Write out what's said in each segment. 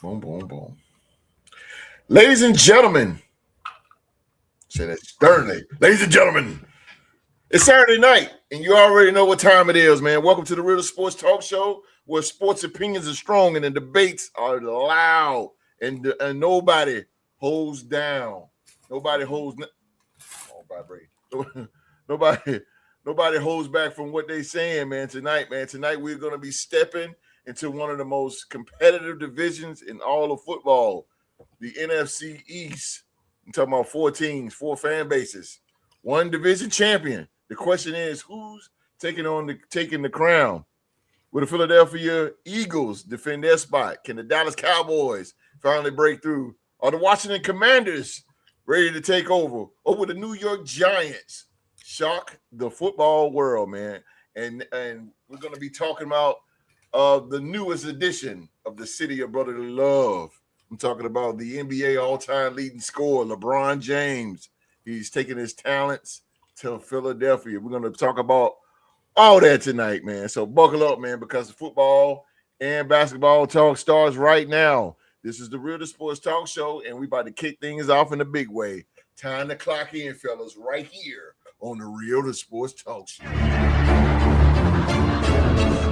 Boom, boom, boom. Ladies and gentlemen, say that sternly. Ladies and gentlemen, it's Saturday night, and you already know what time it is, man. Welcome to the Real Sports Talk Show, where sports opinions are strong and the debates are loud, and nobody holds down. Nobody holds. Vibrate. Nobody holds back from what they saying, man. Tonight, we're going to be stepping into one of the most competitive divisions in all of football, the NFC East. I'm talking about 4 teams, 4 fan bases, 1 division champion. The question is, who's taking the crown? Will the Philadelphia Eagles defend their spot? Can the Dallas Cowboys finally break through? Are the Washington Commanders ready to take over? Or will the New York Giants shock the football world, man? And we're going to be talking about the newest edition of the City of Brotherly Love. I'm talking about the NBA all-time leading scorer, LeBron James. He's taking his talents to Philadelphia. We're going to talk about all that tonight, man. So buckle up, man, because the football and basketball talk starts right now. This is the Real Sports Talk Show, and we about to kick things off in a big way. Time to clock in, fellas, right here on the Real Sports Talk Show.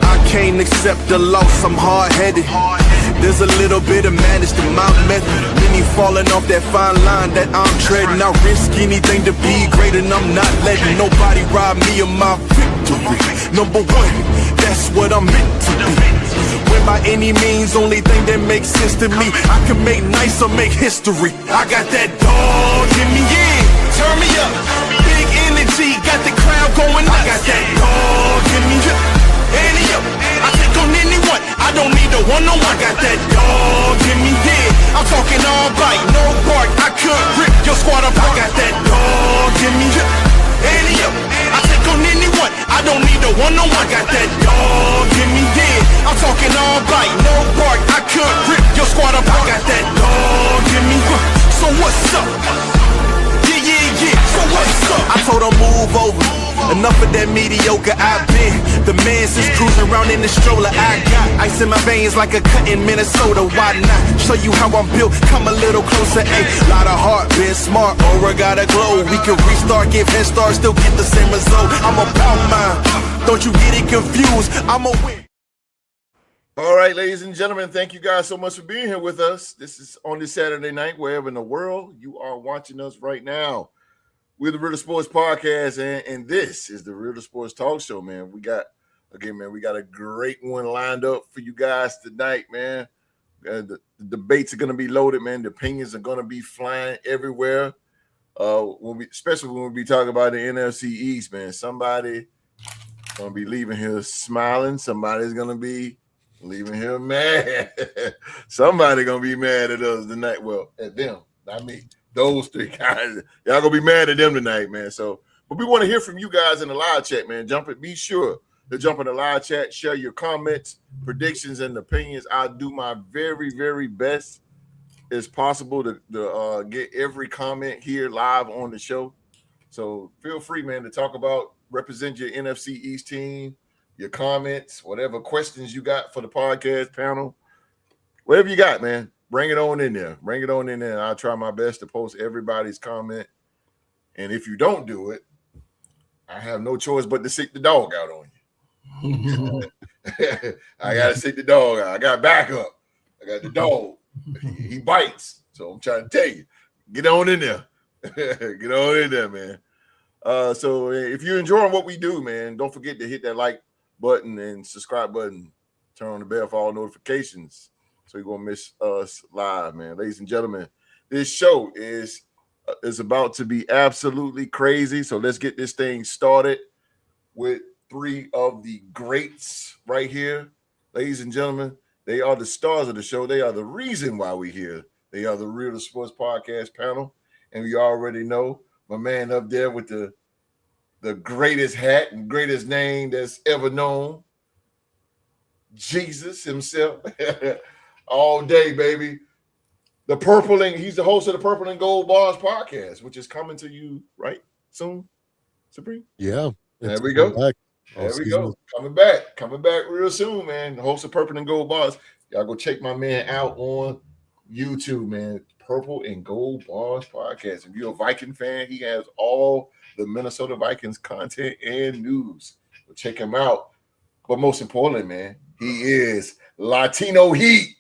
I can't accept the loss, I'm hard-headed. There's a little bit of madness to my method. Many falling off that fine line that I'm treading. I risk anything to be great, and I'm not letting nobody rob me of my victory. Number 1, that's what I'm meant to be. When by any means, only thing that makes sense to me, I can make nice or make history. I got that dog in me, yeah. Turn me up, big energy, got the crowd going nuts. I got that dog in me, Annie up. I take on anyone, I don't need a one-on-one. I got that dog in me, yeah. I'm talking all bite, no bark. I could rip your squad apart. I got that dog in me, Annie up. I take on anyone, I don't need a one-on-one. I got that dog in me, yeah. I'm talking all bite, no bark. I could rip your squad apart. I got that dog in me. So what's up? Yeah. So what's up? I told her move over. Enough of that mediocre I've been. The man since cruising around in the stroller. I got ice in my veins like a cut in Minnesota. Why not show you how I'm built? Come a little closer. Ayy, lot of heart, been smart. Aura got a glow. We can restart, give head start, still get the same result. I'm about mine. Don't you get it confused? I'm a win. All right, ladies and gentlemen, thank you guys so much for being here with us. This is on this Saturday night, wherever in the world you are watching us right now. We're the Real Sports Podcast, and this is the Real Sports Talk Show, man. We got a great one lined up for you guys tonight, man. The debates are going to be loaded, man. The opinions are going to be flying everywhere. Especially when we be talking about the NFC East, man. Somebody going to be leaving here smiling. Somebody's going to be leaving here mad. Somebody going to be mad at us tonight. Well, at them, not me. Those 3 guys, y'all gonna be mad at them tonight, man. So, but we want to hear from you guys in the live chat, man. Be sure to jump in the live chat, share your comments, predictions, and opinions. I'll do my very, very best as possible to get every comment here live on the show. So feel free, man, to talk about, represent your NFC East team, your comments, whatever questions you got for the podcast panel, whatever you got, man. Bring it on in there. I'll try my best to post everybody's comment. And if you don't do it, I have no choice but to sick the dog out on you. I got to sick the dog out. I got backup. I got the dog. He bites. So I'm trying to tell you, get on in there. Get on in there, man. So if you're enjoying what we do, man, don't forget to hit that like button and subscribe button. Turn on the bell for all notifications. So you're gonna miss us live, man. Ladies and gentlemen, this show is about to be absolutely crazy. So let's get this thing started with 3 of the greats right here. Ladies and gentlemen, they are the stars of the show. They are the reason why we're here. They are the Real Sports Podcast panel. And we already know my man up there with the greatest hat and greatest name that's ever known. Jesus himself. All day, baby. He's the host of the Purple and Gold Bars podcast, which is coming to you right soon, Supreme. Yeah. There we go. Back. There we go. Coming back real soon, man. The host of Purple and Gold Bars. Y'all go check my man out on YouTube, man. Purple and Gold Bars Podcast. If you're a Viking fan, he has all the Minnesota Vikings content and news. So check him out. But most importantly, man, he is Latino Heat.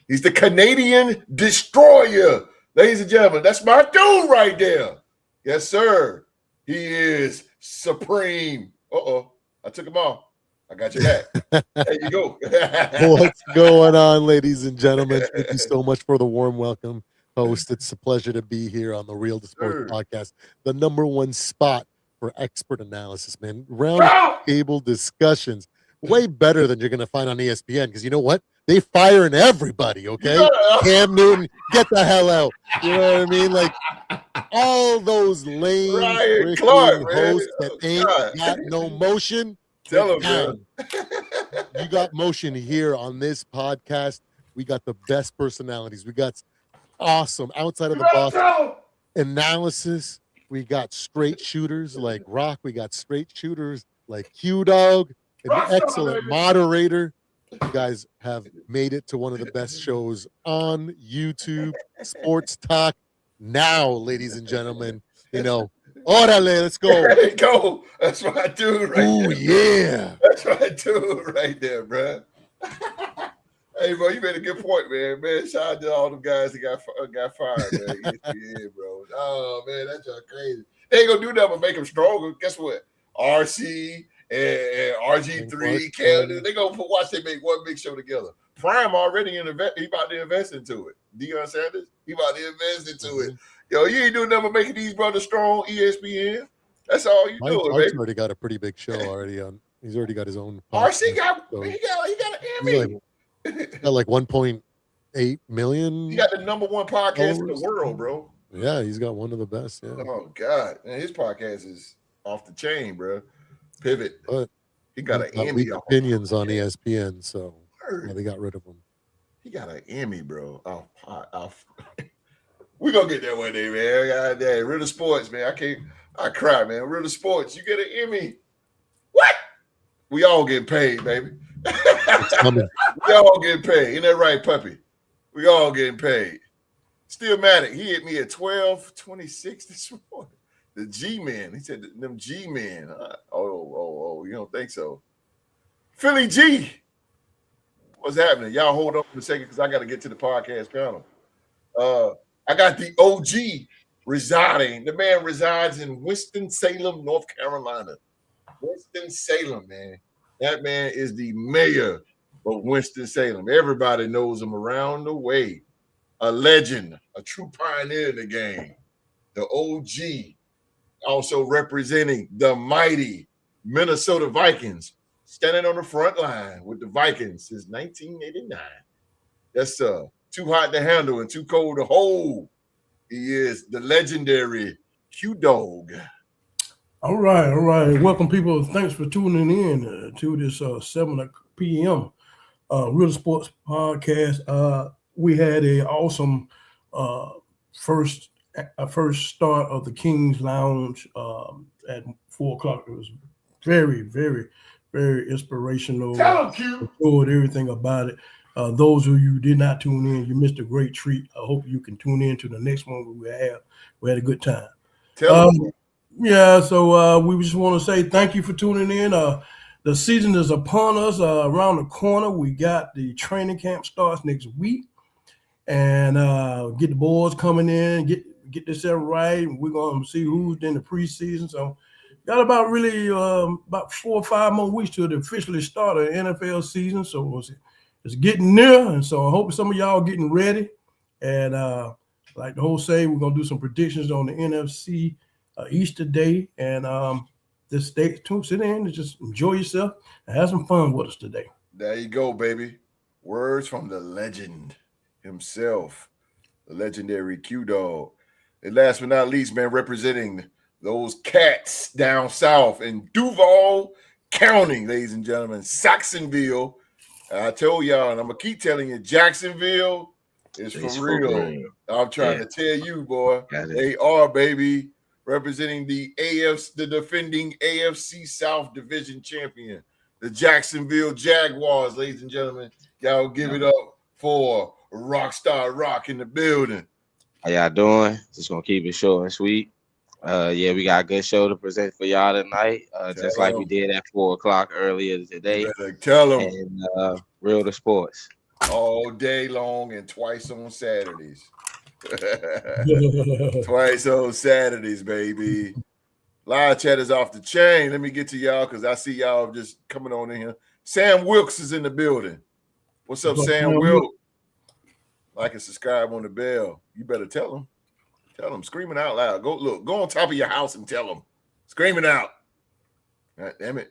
He's the Canadian Destroyer. Ladies and gentlemen, that's my dude right there. Yes, sir. He is supreme. Uh-oh. I took him off. I got you back. There you go. What's going on, ladies and gentlemen? Thank you so much for the warm welcome, host. It's a pleasure to be here on the Real to Sports podcast, the #1 spot for expert analysis, man. Round table discussions, way better than you're going to find on ESPN, because you know what? They firing everybody, okay? Cam Newton, get the hell out. You know what I mean? Like, all those lame hosts that ain't got no motion. Tell him, man. You got motion here on this podcast. We got the best personalities. We got awesome outside of the box analysis. We got straight shooters like Rock. We got straight shooters like Q-Dog, an excellent moderator. You guys have made it to one of the best shows on YouTube, Sports Talk Now, ladies and gentlemen. You know, orale, let's go. There you go. That's my dude right there. Oh, yeah. That's my dude right there, bro. Hey, bro, you made a good point, man. Man, shout out to all them guys that got fired, man. ESPN, bro. Oh, man, that's just crazy. They ain't going to do nothing but make them stronger. Guess what? RC and RG3, Canada, they going to watch they make one big show together. Prime already he about to invest into it. Deion Sanders, he about to invest into it. Yo, you ain't doing nothing but making these brothers strong, ESPN. That's all you doing, Mike's baby. already got a pretty big show already on. He's already got his own. RC got an Emmy. Got like 1.8 million. He got the #1 podcast in the world, bro. Yeah, he's got one of the best. Yeah. Oh God, man, his podcast is off the chain, bro. Pivot. But he got an Emmy. Opinions on ESPN, so they got rid of him. He got an Emmy, bro. We gonna get there one day, man. God damn, Real Sports, man. I cry, man. Real Sports, you get an Emmy. What? We all getting paid, baby. We all getting paid. Ain't that right, puppy? We all getting paid. Still Matic, he hit me at 12:26 this morning. The G-Men. He said them G-Men. You don't think so? Philly G. What's happening? Y'all hold on for a second because I got to get to the podcast panel. I got the OG residing. The man resides in Winston-Salem, North Carolina. Winston-Salem, man. That man is the mayor of Winston-Salem. Everybody knows him around the way. A legend, a true pioneer in the game. The OG, also representing the mighty Minnesota Vikings, standing on the front line with the Vikings since 1989. That's too hot to handle and too cold to hold. He is the legendary Q-Dog. All right. Welcome, people. Thanks for tuning in to this 7 p.m. Real Sports podcast. We had an awesome first start of the King's Lounge at 4 o'clock. It was very, very, very inspirational. Enjoyed everything about it. Those of you who did not tune in, you missed a great treat. I hope you can tune in to the next one we have. We had a good time. Yeah, so we just want to say thank you for tuning in. The season is upon us, around the corner. We got the training camp starts next week, and get the boys coming in, get this right. We're going to see who's in the preseason. So got about 4 or 5 more weeks to officially start the NFL season. So it's getting near, and so I hope some of y'all getting ready. And like the whole say, we're going to do some predictions on the NFC Easter day, and just stay tuned, sit in and just enjoy yourself and have some fun with us today. There you go, baby. Words from the legend himself, the legendary Q-Dog. And last but not least, man, representing those cats down south in Duval County, ladies and gentlemen, Saxonville. I told y'all, and I'm going to keep telling you, Jacksonville is for real. I'm trying to tell you, boy. They are, baby. Representing the defending AFC South Division champion, the Jacksonville Jaguars, ladies and gentlemen. Y'all give it up for Rockstar Rock in the building. How y'all doing? Just gonna keep it short and sweet. Yeah, we got a good show to present for y'all tonight. Just like we did at 4:00 earlier today. You better tell them. And Real to Sports. All day long and twice on Saturdays. Twice on Saturdays, baby. Live chat is off the chain. Let me get to y'all because I see y'all just coming on in here. Sam Wilkes is in the building. What's up, Sam Wilkes? Like and subscribe on the bell. You better tell them. Tell them. Screaming out loud. Go on top of your house and tell them. Screaming out. God damn it.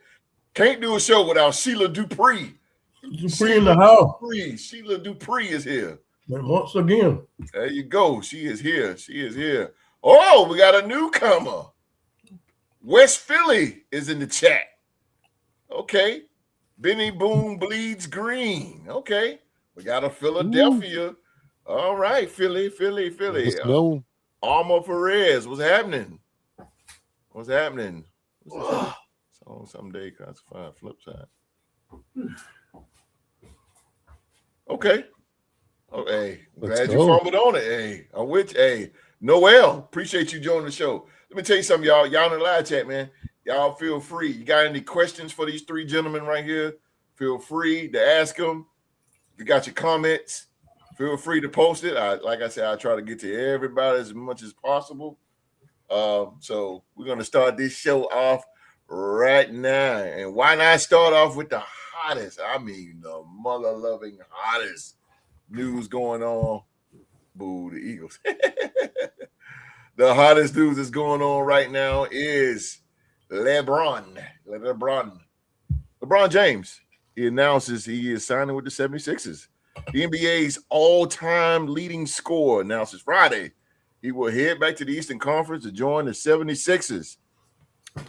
Can't do a show without Sheila Dupree. Dupree in the house. Sheila Dupree is here. And once again. There you go. She is here. She is here. Oh, we got a newcomer. West Philly is in the chat. Okay. Benny Boone bleeds green. Okay. We got a Philadelphia. Ooh. All right. Philly. Alma Perez. What's happening? What's happening? Song someday classified flip side. Okay. Oh, hey, glad you fumbled on it. Hey, I'm with you. Hey, Noel, appreciate you joining the show. Let me tell you something, y'all. Y'all in the live chat, man. Y'all feel free. You got any questions for these three gentlemen right here? Feel free to ask them. If you got your comments, feel free to post it. Like I said, I try to get to everybody as much as possible. So we're going to start this show off right now. And why not start off with the hottest, the mother-loving hottest news going on. Boo, the Eagles. The hottest news that's going on right now is Lebron James. He announces he is signing with the 76ers. The NBA's all-time leading scorer announces Friday he will head back to the Eastern Conference to join the 76ers.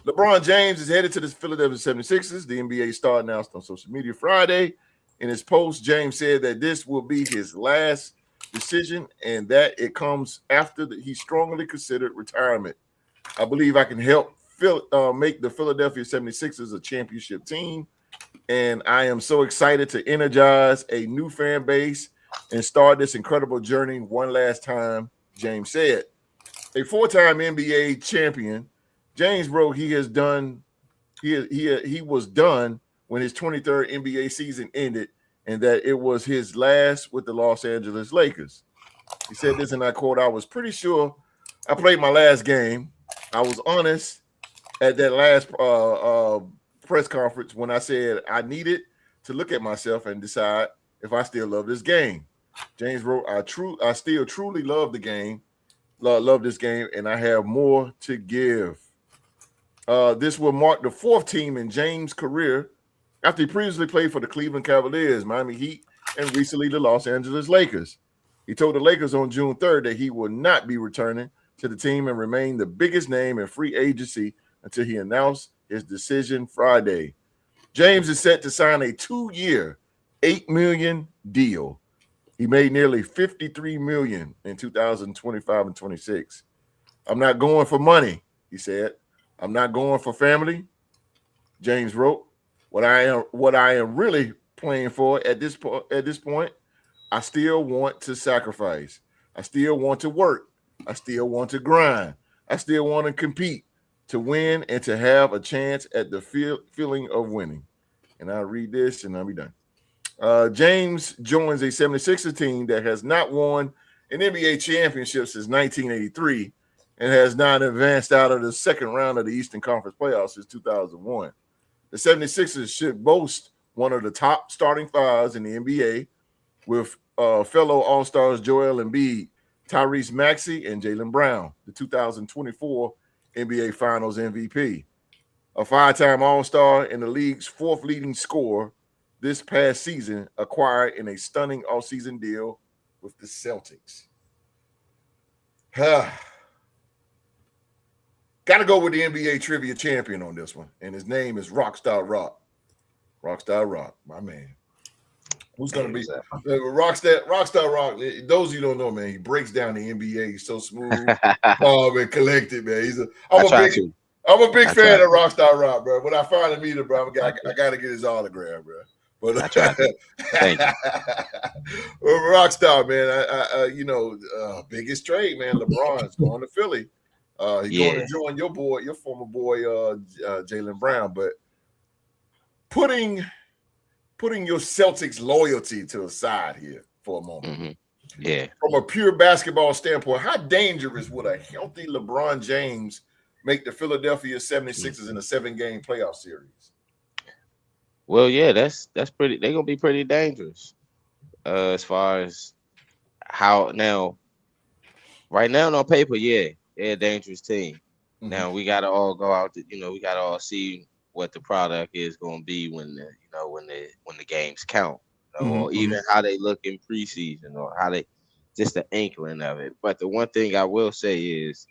LeBron James is headed to the Philadelphia 76ers. The NBA star announced on social media Friday. In his post, James said that this will be his last decision and that it comes after he strongly considered retirement. I believe I can help make the Philadelphia 76ers a championship team, and I am so excited to energize a new fan base and start this incredible journey one last time, James said. A four-time NBA champion, James wrote he was done when his 23rd NBA season ended and that it was his last with the Los Angeles Lakers. He said this, and I quote, "I was pretty sure I played my last game. I was honest at that last press conference when I said I needed to look at myself and decide if I still love this game." James wrote, I still truly love the game, love this game, and I have more to give. This will mark the fourth team in James' career after he previously played for the Cleveland Cavaliers, Miami Heat, and recently the Los Angeles Lakers. He told the Lakers on June 3rd that he will not be returning to the team and remain the biggest name in free agency until he announced his decision Friday. James is set to sign a 2-year, $8 million deal. He made nearly $53 million in 2025 and 26. "I'm not going for money," he said. "I'm not going for family," James wrote. What I am really playing for at this point, I still want to sacrifice. I still want to work. I still want to grind. I still want to compete, to win, and to have a chance at the feeling of winning. And I'll read this and I'll be done. James joins a 76ers team that has not won an NBA championship since 1983 and has not advanced out of the second round of the Eastern Conference playoffs since 2001. The 76ers should boast one of the top starting fives in the NBA with fellow All-Stars Joel Embiid, Tyrese Maxey, and Jaylen Brown, the 2024 NBA Finals MVP. A five-time All-Star and the league's fourth leading scorer this past season, acquired in a stunning offseason deal with the Celtics. Got to go with the NBA trivia champion on this one, and his name is Rockstar Rock. Rockstar Rock, my man. Who's going to be Rockstar Rock? Those of you don't know, man, he breaks down the NBA. He's so smooth, calm, and collected, man. I'm a big fan of Rockstar Rock, bro. When I finally meet him, bro, I got to get his autograph, bro. But I tried to. Thank you. Well, Rockstar, man, biggest trade, man. LeBron's going to Philly. He's going to join your former boy, Jaylen Brown. But putting your Celtics loyalty to the side here for a moment. Mm-hmm. Yeah. From a pure basketball standpoint, how dangerous would a healthy LeBron James make the Philadelphia 76ers in a 7-game playoff series? Well, yeah, that's pretty. They're gonna be pretty dangerous. As far as how now, right now on paper, yeah, they're a dangerous team. Mm-hmm. Now we gotta all go out to, we gotta all see what the product is gonna be when the games count, or even how they look in preseason, or how they just the inkling of it. But the one thing I will say is,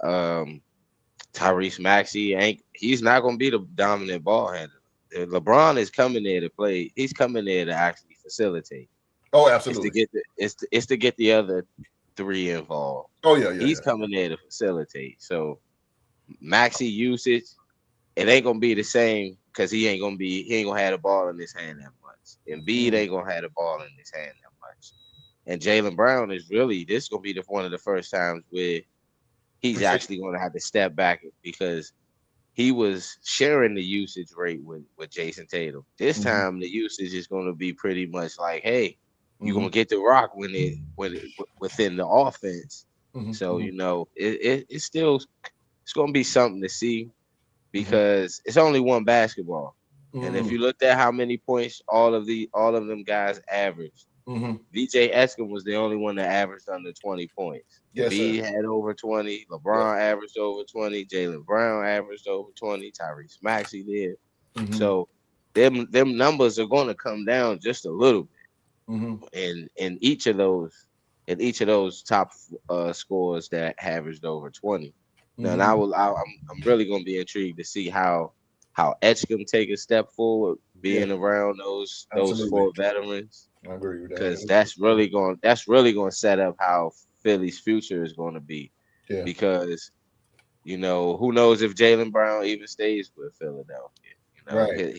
Tyrese Maxey he's not gonna be the dominant ball handler. LeBron is coming there to play. He's coming there to actually facilitate. Oh, absolutely. It's to get the other 3 involved. Oh yeah. He's coming there to facilitate. So Maxey usage, it ain't gonna be the same because he ain't gonna have the ball in his hand that much. Embiid ain't gonna have the ball in his hand that much. And Jaylen Brown is this gonna be one of the first times where he's actually gonna have to step back, because he was sharing the usage rate with Jason Tatum. This time the usage is going to be pretty much like, hey, you're going to get the rock when it within the offense. So it's going to be something to see, because it's only one basketball. And if you looked at how many points all of them guys averaged, VJ Eskin was the only one that averaged under 20 points. Yes, B had over 20. LeBron averaged over 20. Jaylen Brown averaged over 20. Tyrese Maxey did. So them numbers are going to come down just a little bit. In each of those top scores that averaged over 20. Now, and I'm really going to be intrigued to see how Etchcom take a step forward, being around those 4 veterans. I agree with that, because that's really going to set up how Philly's future is going to be. Yeah. Because who knows if Jaylen Brown even stays with Philadelphia? Right.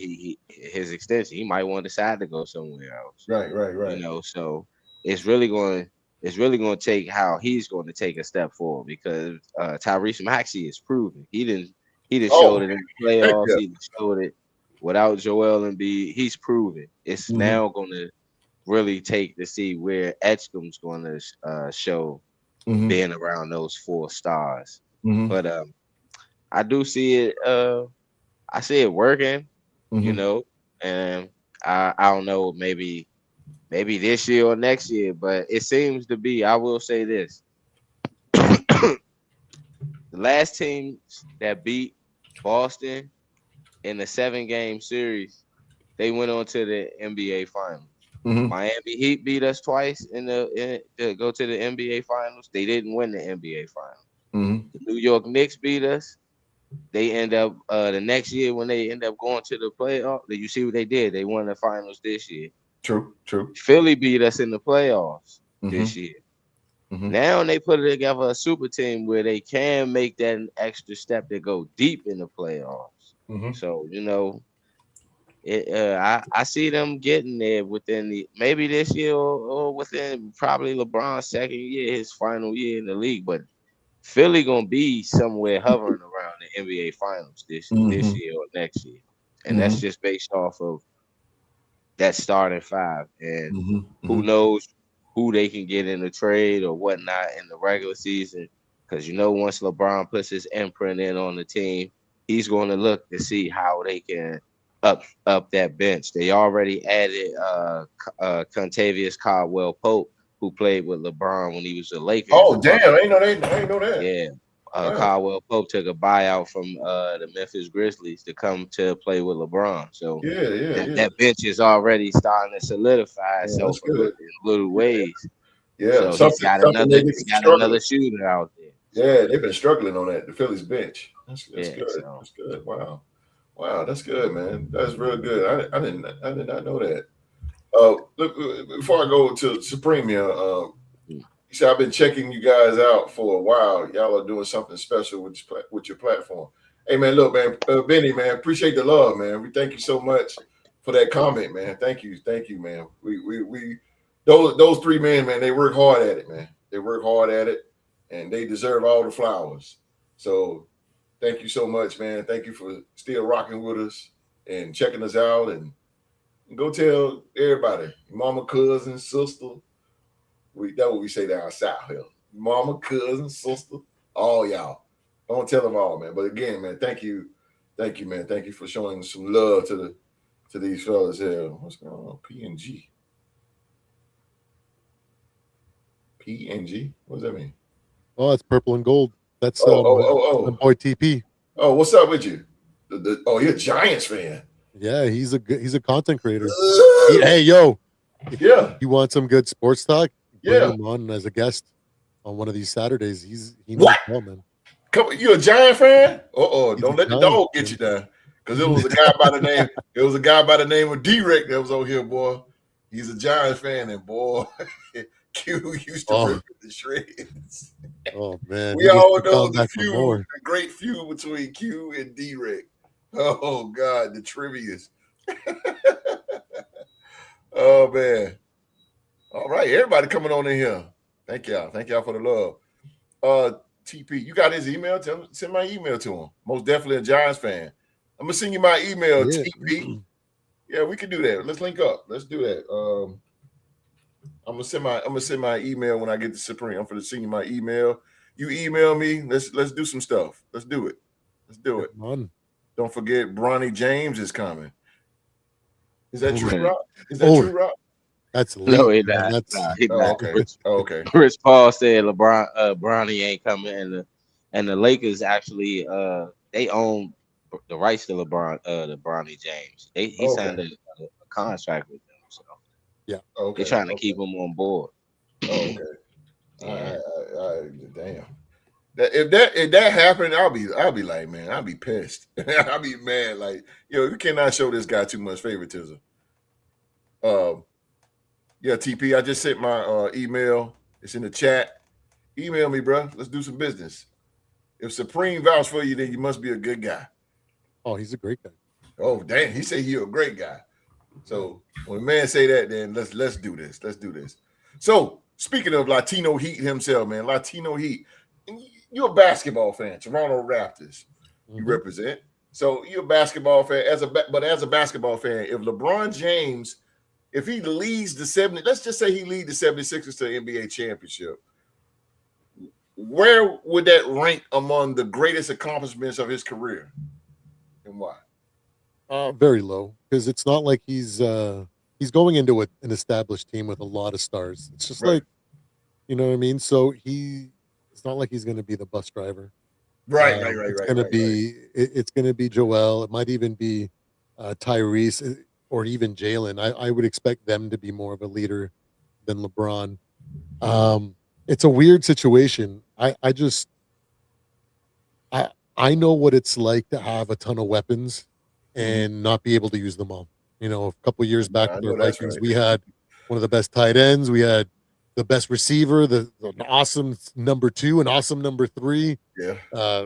His extension, he might want to decide to go somewhere else. Right. So it's really going to take how he's going to take a step forward, because Tyrese Maxey is proven. He didn't showed it in the playoffs. Yeah. He showed it without Joel Embiid. He's proven. It's now going to really take to see where Etchcom's going to show being around those 4 stars. But I do see it. I see it working. And I don't know, maybe this year or next year, but it seems to be. I will say this: the last team that beat Boston in the 7-game series, they went on to the NBA Finals. Miami Heat beat us twice to go to the NBA Finals. They didn't win the NBA Finals. The New York Knicks beat us. They end up the next year when they end up going to the playoff. You see what they did? They won the finals this year. True. Philly beat us in the playoffs this year. Now they put together a super team where they can make that extra step to go deep in the playoffs. So I see them getting there within maybe this year or within probably LeBron's second year, his final year in the league. But Philly gonna be somewhere hovering around the NBA Finals this year or next year, and that's just based off of that starting 5. And who knows who they can get in the trade or whatnot in the regular season, because once LeBron puts his imprint in on the team, he's going to look to see how they can up that bench. They already added Contavious Caldwell-Pope, who played with LeBron when he was a Laker. Oh, damn. I ain't know that. Yeah. Caldwell-Pope took a buyout from the Memphis Grizzlies to come to play with LeBron. So that bench is already starting to solidify itself in little ways. Yeah. So he's got another shooter out there. Yeah, they've been struggling on that, the Phillies bench. That's good. That's good. Wow, that's good, man. That's real good. I did not know that. Look, before I go to Supreme here, you see, I've been checking you guys out for a while. Y'all are doing something special with your platform. Hey, man, look, man, Benny, man, appreciate the love, man. We thank you so much for that comment, man. Thank you, man. We those three men, man. They work hard at it, man. They work hard at it, and they deserve all the flowers. So thank you so much, man. Thank you for still rocking with us and checking us out, and go tell everybody, mama, cousin, sister. That's what we say down south here. Mama, cousin, sister, all y'all. Don't tell them all, man. But again, man, thank you, man. Thank you for showing some love to these fellas here. What's going on? PNG. PNG? What does that mean? Oh, it's purple and gold. That's my boy TP. Oh, what's up with you? You're a Giants fan. Yeah, he's a content creator. Hey, yo. If you want some good sports talk, bring him on as a guest on one of these Saturdays. He knows well, man. Come, you a Giant fan? Don't let the dog get you down. Because it was a guy by the name of D-Rick that was over here, boy. He's a Giants fan, and boy, Q used to rip the shreds. Oh man, we all know the great feud between Q and D-Rick. Oh God, the trivias. Oh man. All right, everybody coming on in here. Thank y'all for the love. TP, you got his email? Send my email to him. Most definitely a Giants fan. I'm gonna send you my email, TP. Yeah, we can do that. Let's link up. Let's do that. I'm gonna send my email when I get to Supreme. I'm gonna send you my email. You email me. Let's do some stuff. Let's do it. Don't forget, Bronny James is coming. Is that true, Rob? True, Rob? That's no, he not. Okay. Chris Paul said Bronny ain't coming, and the Lakers actually they own the rights to Bronny James. He signed a contract with them, so they're trying to keep him on board. Okay. All right. Damn. If that happened, I'll be like, man, I'll be pissed. I'll be mad. Like, you cannot show this guy too much favoritism. Yeah, TP, I just sent my email. It's in the chat. Email me, bro. Let's do some business. If Supreme vouch for you, then you must be a good guy. Oh, he's a great guy. Oh, damn. He said he's a great guy. So when a man say that, then let's do this. Let's do this. So speaking of Latino Heat himself, man, Latino Heat. You're a basketball fan, Toronto Raptors. You represent. So you're a basketball fan. As a basketball fan, if LeBron James, if he leads the 70, let's just say he leads the 76ers to the NBA championship, where would that rank among the greatest accomplishments of his career, and why? Very low, because it's not like he's going into an established team with a lot of stars. It's just like, you know what I mean? So it's not like he's going to be the bus driver. Right. It's going to be Joel. It might even be Tyrese or even Jalen. I would expect them to be more of a leader than LeBron. It's a weird situation. I know what it's like to have a ton of weapons and not be able to use them all. A couple of years back with the Vikings, we had one of the best tight ends. We had the best receiver, the awesome number 2 and awesome number 3. Yeah.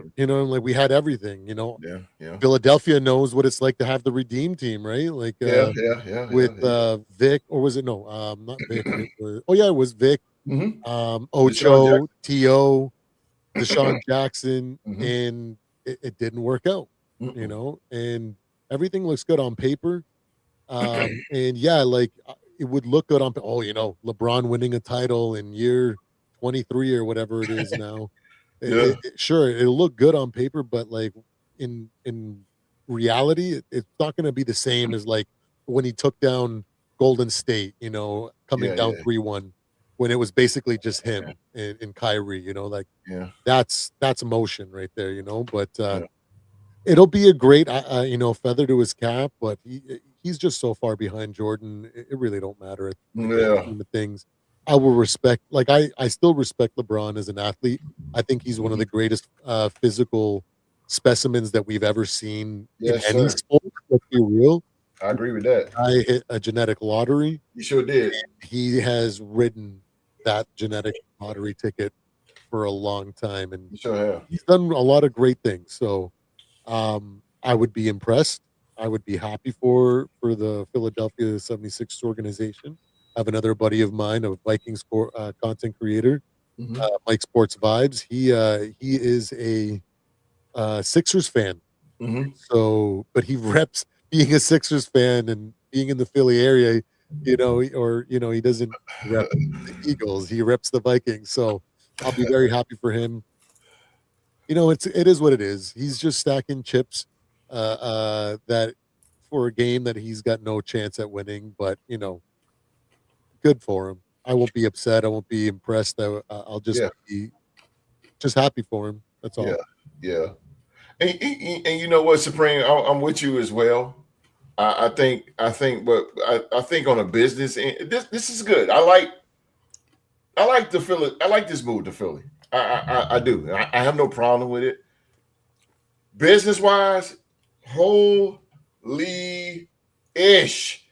We had everything, Yeah. Philadelphia knows what it's like to have the redeem team, right? Like, with Vic, or was it not Vic? It was Vic, Ocho, T.O., Deshaun Jackson, and it didn't work out, and everything looks good on paper. And it would look good on, LeBron winning a title in year 23 or whatever it is now. Sure, it'll look good on paper, but like in reality, it's not going to be the same as like when he took down Golden State, coming down 3-1, when it was basically just him and Kyrie, that's emotion right there, but it'll be a great, feather to his cap, but he's just so far behind Jordan. It really don't matter at the things. I will respect, I still respect LeBron as an athlete. I think he's one of the greatest physical specimens that we've ever seen in any sport. Let's be real. I agree with that. I hit a genetic lottery. You sure did. He has ridden that genetic lottery ticket for a long time, and you sure have. He's done a lot of great things. So I would be impressed. I would be happy for the Philadelphia 76ers organization. I have another buddy of mine, a Vikings content creator, Mike Sports Vibes. He is a Sixers fan. So, but he reps being a Sixers fan and being in the Philly area, he doesn't rep the Eagles. He reps the Vikings. So I'll be very happy for him. It is what it is. He's just stacking chips that for a game that he's got no chance at winning, but good for him. I won't be upset. I won't be impressed. I'll just be just happy for him. That's all. Yeah. And you know what, Supreme, I'm with you as well. I think on a business end, this is good. I like the Philly. I like this move to Philly. I do. I have no problem with it. Business wise, holy ish.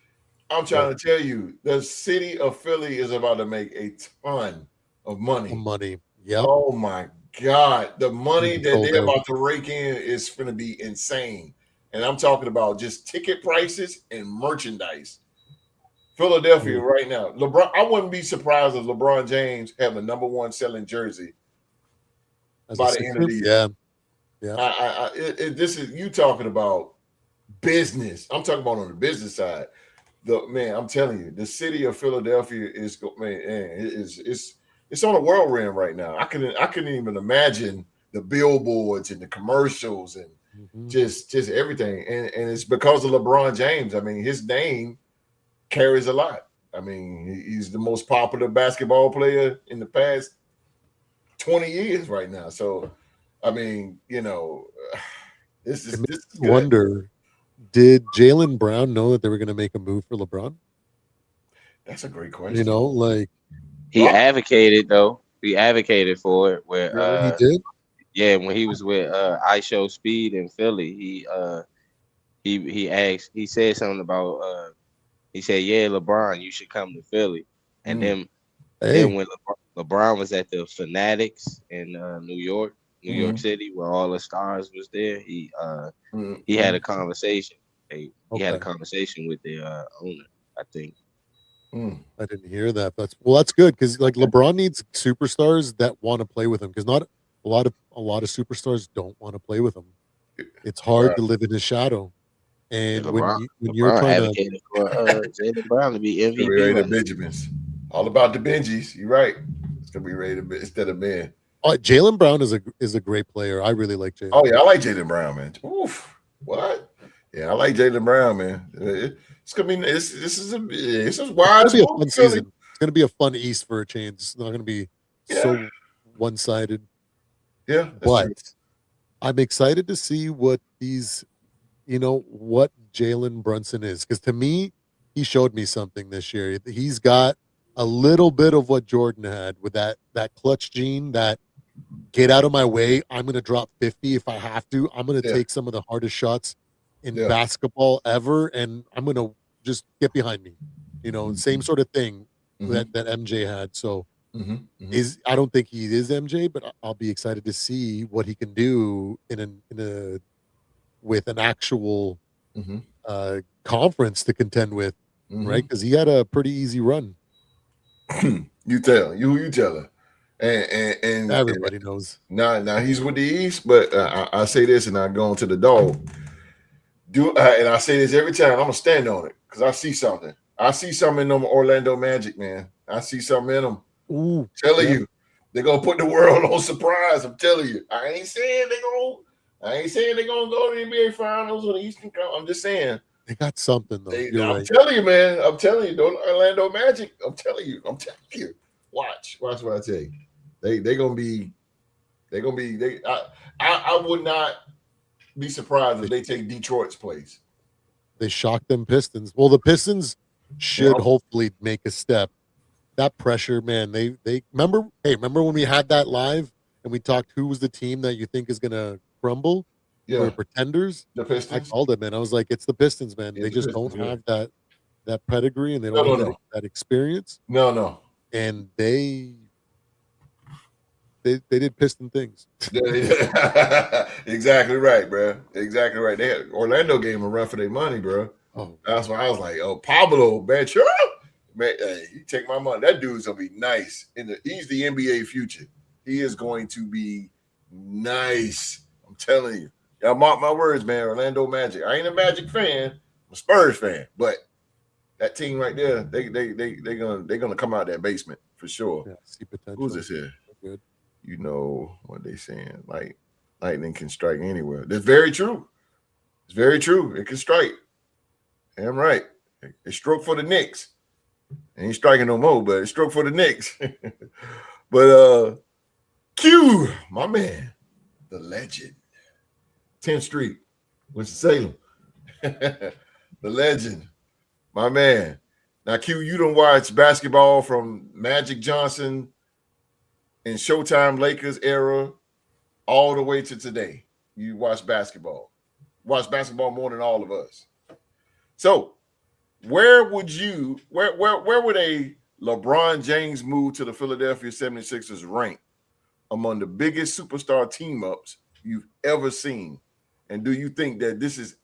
I'm trying to tell you, the city of Philly is about to make a ton of money. Yeah. Oh my God. The money that they're about to rake in is going to be insane. And I'm talking about just ticket prices and merchandise. Philadelphia right now. LeBron, I wouldn't be surprised if LeBron James have the number one selling jersey by the end of the year. Yeah. This is you talking about business. I'm talking about on the business side. I'm telling you, the city of Philadelphia is it's on a whirlwind right now. I couldn't even imagine the billboards and the commercials and just everything. And it's because of LeBron James. I mean, his name carries a lot. I mean, he's the most popular basketball player in the past 20 years right now. So, I mean, this is good. Wonder, did Jaylen Brown know that they were going to make a move for LeBron? That's a great question. He advocated though. He advocated for it. Where he did. Yeah, when he was with I Show Speed in Philly, he asked. He said something about. He said, "Yeah, LeBron, you should come to Philly." And then when LeBron was at the Fanatics in New York City, where all the stars was there, he had a conversation. He had a conversation with the owner, I think. I didn't hear that. That's good because LeBron needs superstars that want to play with him because not a lot of superstars don't want to play with him. It's hard to live in his shadow. And when you're trying to for Jaylen Brown to be MVP, ready to Benjamins, all about the Benjis. You're right. It's gonna be ready to instead of Ben. Jaylen Brown is a great player. I really like Jaylen. Oh yeah, I like Jaylen Brown, man. Oof, what? Yeah, I like Jaylen Brown, man. It's gonna be this is wide. It's gonna be a fun season. It's gonna be a fun East for a change. It's not gonna be so one-sided. Yeah, but true. I'm excited to see what what Jalen Brunson is, because to me, he showed me something this year. He's got a little bit of what Jordan had with that clutch gene, that get out of my way. I'm going to drop 50 if I have to. I'm going to take some of the hardest shots in basketball ever, and I'm going to just get behind me. Same sort of thing that MJ had. So I don't think he is MJ, but I'll be excited to see what he can do with an actual conference to contend with, right? Because he had a pretty easy run. You tell her, and everybody knows. Now he's with the East, but I say this, and I go on to the dog. And I say this every time. I'm gonna stand on it because I see something. I see something in them Orlando Magic, man. I see something in them. Ooh, telling you, they're gonna put the world on surprise. I'm telling you. I ain't saying they're gonna go to the NBA Finals or the Eastern Conference. I'm just saying they got something though. I'm telling you, man. I'm telling you, don't Orlando Magic. I'm telling you. Watch what I tell you. They're gonna be. I would not be surprised if they take Detroit's place. They shocked them Pistons. Well, the Pistons should hopefully make a step. That pressure, man. They remember when we had that live and we talked who was the team that you think is gonna crumble? Yeah, or pretenders. The Pistons. I called it, man. I was like, it's the Pistons, man. They just don't have that pedigree and they don't have that experience. No. And they they did Piston things. Exactly right, bro. Exactly right. Orlando gave him a run for their money, bro. Oh, That's why I was like, oh, Pablo Ventura, man, hey, you take my money. That dude's gonna be nice. He's the NBA future. He is going to be nice. I'm telling you. Y'all mark my words, man. Orlando Magic. I ain't a Magic fan. I'm a Spurs fan, but that team right there, they're gonna come out that basement for sure. yeah, see potential. Who's this here? Good. You know what they saying? Like lightning can strike anywhere. That's very true. It's very true. It can strike. Damn right. It struck for the Knicks. Ain't striking no more, but it struck for the Knicks. But Q, my man, the legend. 10th Street, Winston-Salem. The legend, my man. Now, Q, you don't watch basketball from Magic Johnson and Showtime Lakers era all the way to today. You watch basketball. Watch basketball more than all of us. So, where would a LeBron James move to the Philadelphia 76ers rank among the biggest superstar team-ups you've ever seen? And do you think that this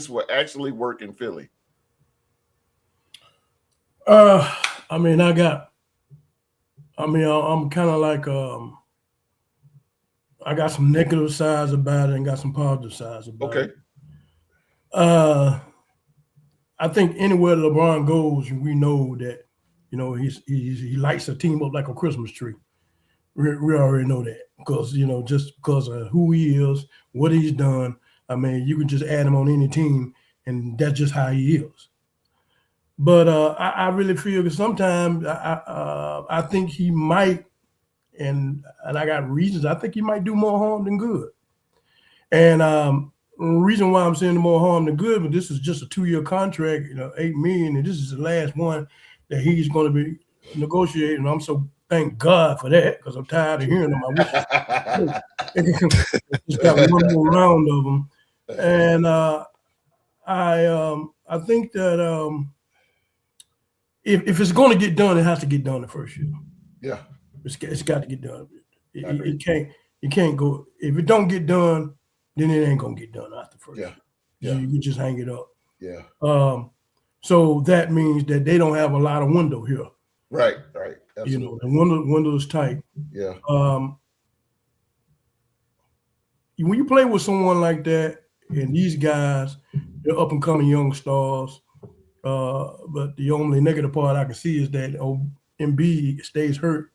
will actually work in Philly? I'm kind of like I got some negative sides about it and got some positive sides about it. Okay. I think anywhere LeBron goes, we know that, he lights a team up like a Christmas tree. We already know that because, just because of who he is, what he's done. I mean, you can just add him on any team, and that's just how he is. But I really feel that sometimes I think he might, and I got reasons. I think he might do more harm than good. And the reason why I'm saying more harm than good, but this is just a 2-year contract, $8 million, and this is the last one that he's going to be negotiating. I'm so thank God for that because I'm tired of hearing them. I wish just got one more round of them, and I think that if it's going to get done, it has to get done the first year. Yeah, it's got to get done. It can't go if it don't get done. Then it ain't gonna get done after first. Yeah. You just hang it up. Yeah. So that means that they don't have a lot of window here. Right. Absolutely. The window is tight. Yeah. When you play with someone like that, and these guys, they're up and coming young stars. But the only negative part I can see is that Embiid stays hurt,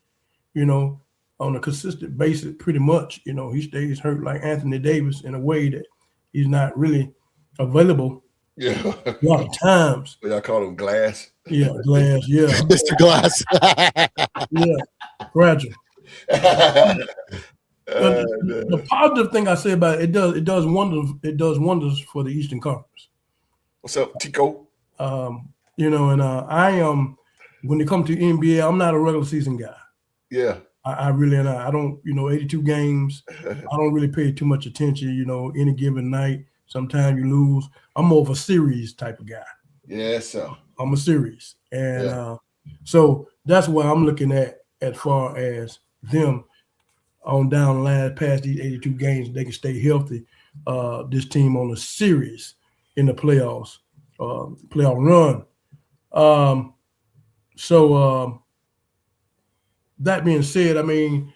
on a consistent basis, pretty much. He stays hurt like Anthony Davis in a way that he's not really available. Yeah. A lot of times. Y'all call him Glass. Yeah, Glass. Yeah, Mr. Glass. Yeah, fragile. The positive thing I say about it does wonders. It does wonders for the Eastern Conference. What's up, Tico? And I am when it comes to NBA, I'm not a regular season guy. Yeah. I really and I don't, 82 games. I don't really pay too much attention, any given night. Sometimes you lose. I'm more of a series type of guy. Yes, sir. I'm a series. And so that's what I'm looking at as far as them on down the line past these 82 games. They can stay healthy. This team on a series in the playoffs, playoff run. That being said, I mean,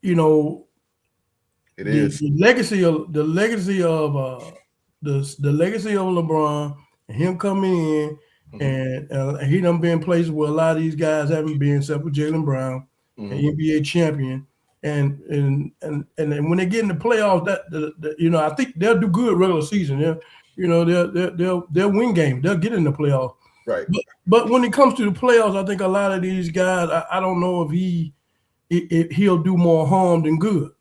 it is the legacy of LeBron and him coming in, and he done been places where a lot of these guys haven't been, except for Jaylen Brown, an NBA champion, and when they get in the playoffs, I think they'll do good regular season. They'll win games. They'll get in the playoffs. right. But when it comes to the playoffs, I think a lot of these guys, I don't know if he'll do more harm than good.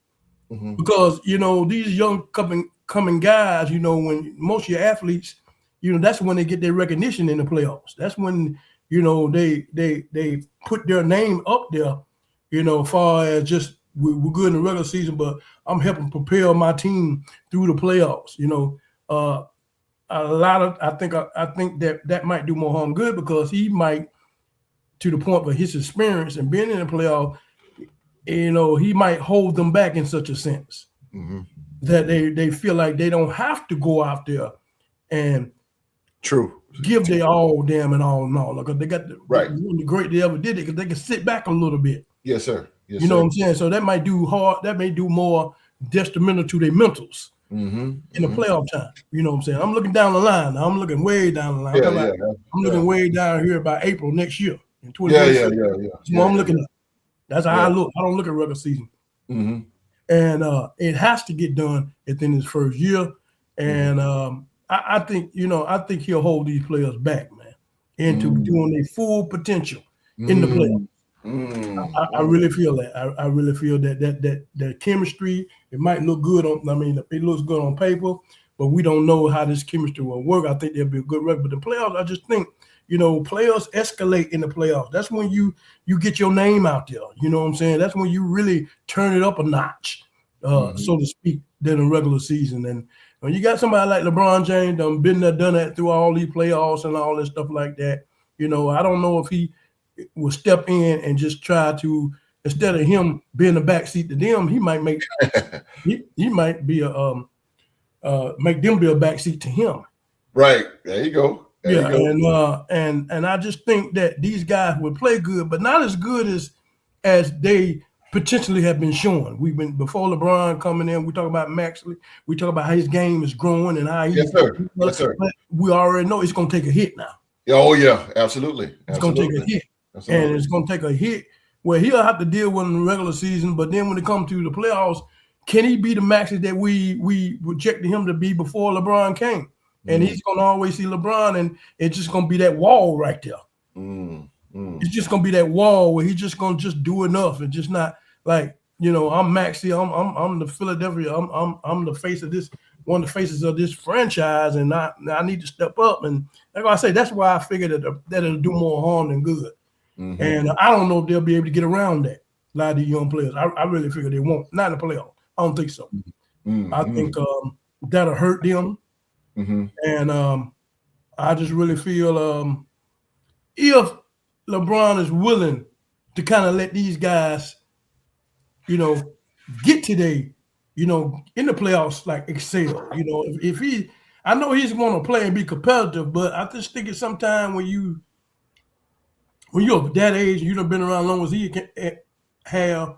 Because, these young coming guys, when most of your athletes, that's when they get their recognition in the playoffs. That's when, they put their name up there, far as just we're good in the regular season, but I'm helping propel my team through the playoffs. I think that might do more harm than good because he might, to the point of his experience and being in the playoff, he might hold them back in such a sense that they feel like they don't have to go out there and give their all damn and all and all. Like they got the great they ever did it because they can sit back a little bit. Yes, sir. Yes, you know what I'm saying? So that might do more detrimental to their mentals in the playoff time. You know what I'm saying? I'm looking down the line. I'm looking way down the line. I'm looking way down here by April next year in 2026. That's what I'm looking at. That's how I look. I don't look at regular season. And it has to get done within his first year. And I think he'll hold these players back, man, into doing their full potential in the playoffs. I really feel that. I really feel that chemistry, it might look good it looks good on paper, but we don't know how this chemistry will work. I think there'll be a good record. But the playoffs, I just think, players escalate in the playoffs. That's when you get your name out there. You know what I'm saying? That's when you really turn it up a notch, so to speak, than a regular season. And when you got somebody like LeBron James, been there, done that through all these playoffs and all this stuff like that, I don't know if he will step in and just try to, instead of him being a backseat to them, he might make he might be make them be a backseat to him. Right. There you go. And I just think that these guys would play good, but not as good as they potentially have been showing. We've been before LeBron coming in. We talk about Maxley. We talk about how his game is growing and how yes, sir. Yes, sir. But we already know it's going to take a hit now. Oh yeah, absolutely. It's going to take a hit, and it's going to take a hit where he'll have to deal with in the regular season. But then when it comes to the playoffs, can he be the Maxley that we projected him to be before LeBron came? And he's going to always see LeBron, and it's just going to be that wall right there. It's just going to be that wall where he's just going to just do enough and just not like, I'm Maxie. I'm the Philadelphia. I'm the face of this, one of the faces of this franchise, and I need to step up. And like I say, that's why I figured that it'll do more harm than good. And I don't know if they'll be able to get around that. A lot of these young players, I really figure they won't. Not in the playoffs. I don't think so. I think that'll hurt them. And I just really feel if LeBron is willing to kind of let these guys, get today, in the playoffs, like excel. If he, I know he's going to play and be competitive, but I just think it's sometime when you're that age and you've been around long as he can have,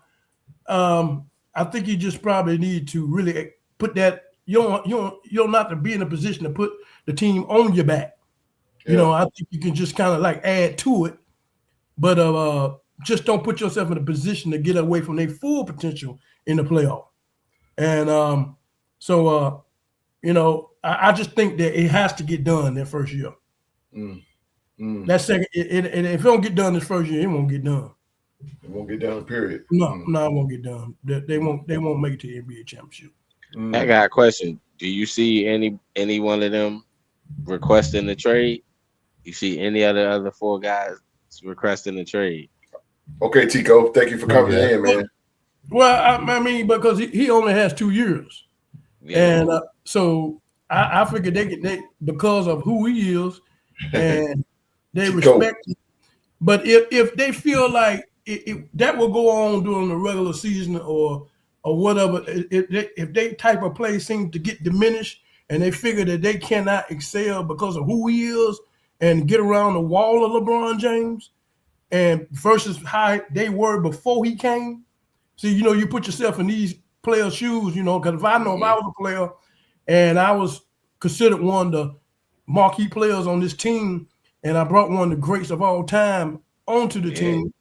I think you just probably need to really put that. You're not to be in a position to put the team on your back. I think you can just kind of like add to it, but just don't put yourself in a position to get away from their full potential in the playoff. And I just think that it has to get done that first year. That second, and if it don't get done this first year, it won't get done. It won't get done. Period. No, it won't get done. They won't make it to the NBA championship. I got a question. Do you see any one of them requesting the trade? You see any of the other four guys requesting the trade? Okay, Tico, thank you for coming in, man. Well, I mean, because he only has 2 years, and so I figured they because of who he is, and they respect him. But if they feel like that will go on during the regular season or whatever, if they type of play seems to get diminished and they figure that they cannot excel because of who he is and get around the wall of LeBron James and versus how they were before he came. See, you put yourself in these players' shoes, because if I was a player and I was considered one of the marquee players on this team and I brought one of the greats of all time onto the team.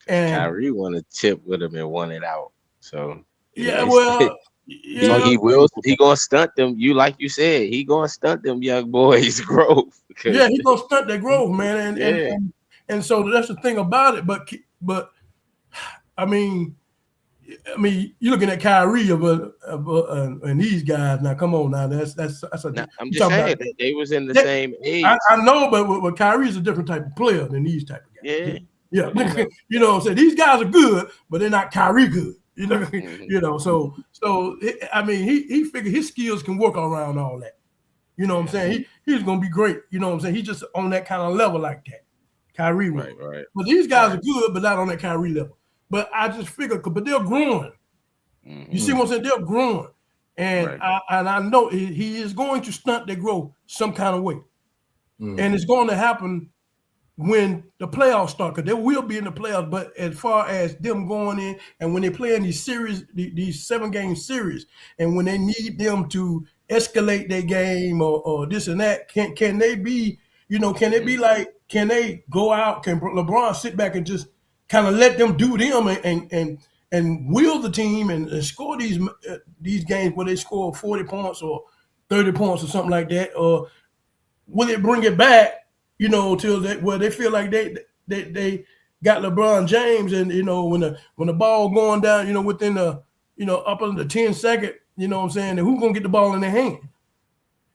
And Kyrie won a chip with him and won it out. So he gonna stunt them. Like you said, he gonna stunt them young boys' growth. He gonna stunt their growth, man. And so that's the thing about it. But I mean, you're looking at Kyrie and these guys. Now, come on, now that's I'm just saying that they was in the same age. I know, but Kyrie is a different type of player than these type of guys. Yeah. You know what I'm saying? These guys are good, but they're not Kyrie good. So I mean, he figured his skills can work around all that. You know what I'm saying? He's gonna be great. You know what I'm saying? He's just on that kind of level like that. Kyrie, right. But these guys are good, but not on that Kyrie level. but I just figured, but they're growing. Mm-hmm. You see what I'm saying? They're growing. And Right. I know he is going to stunt their growth some kind of way. And it's going to happen when the playoffs start, because they will be in the playoffs. But as far as them going in, and when they play in these series, these 7-game series, and when they need them to escalate their game or this and that, can they be, can they be like, can they go out? Can LeBron sit back and just kind of let them do them and will the team and score these games where they score 40 points or 30 points or something like that, or will it bring it back? Till where they feel like they got LeBron James, and when the ball going down, within the up under the 10-second, what I'm saying, and who's gonna get the ball in their hand?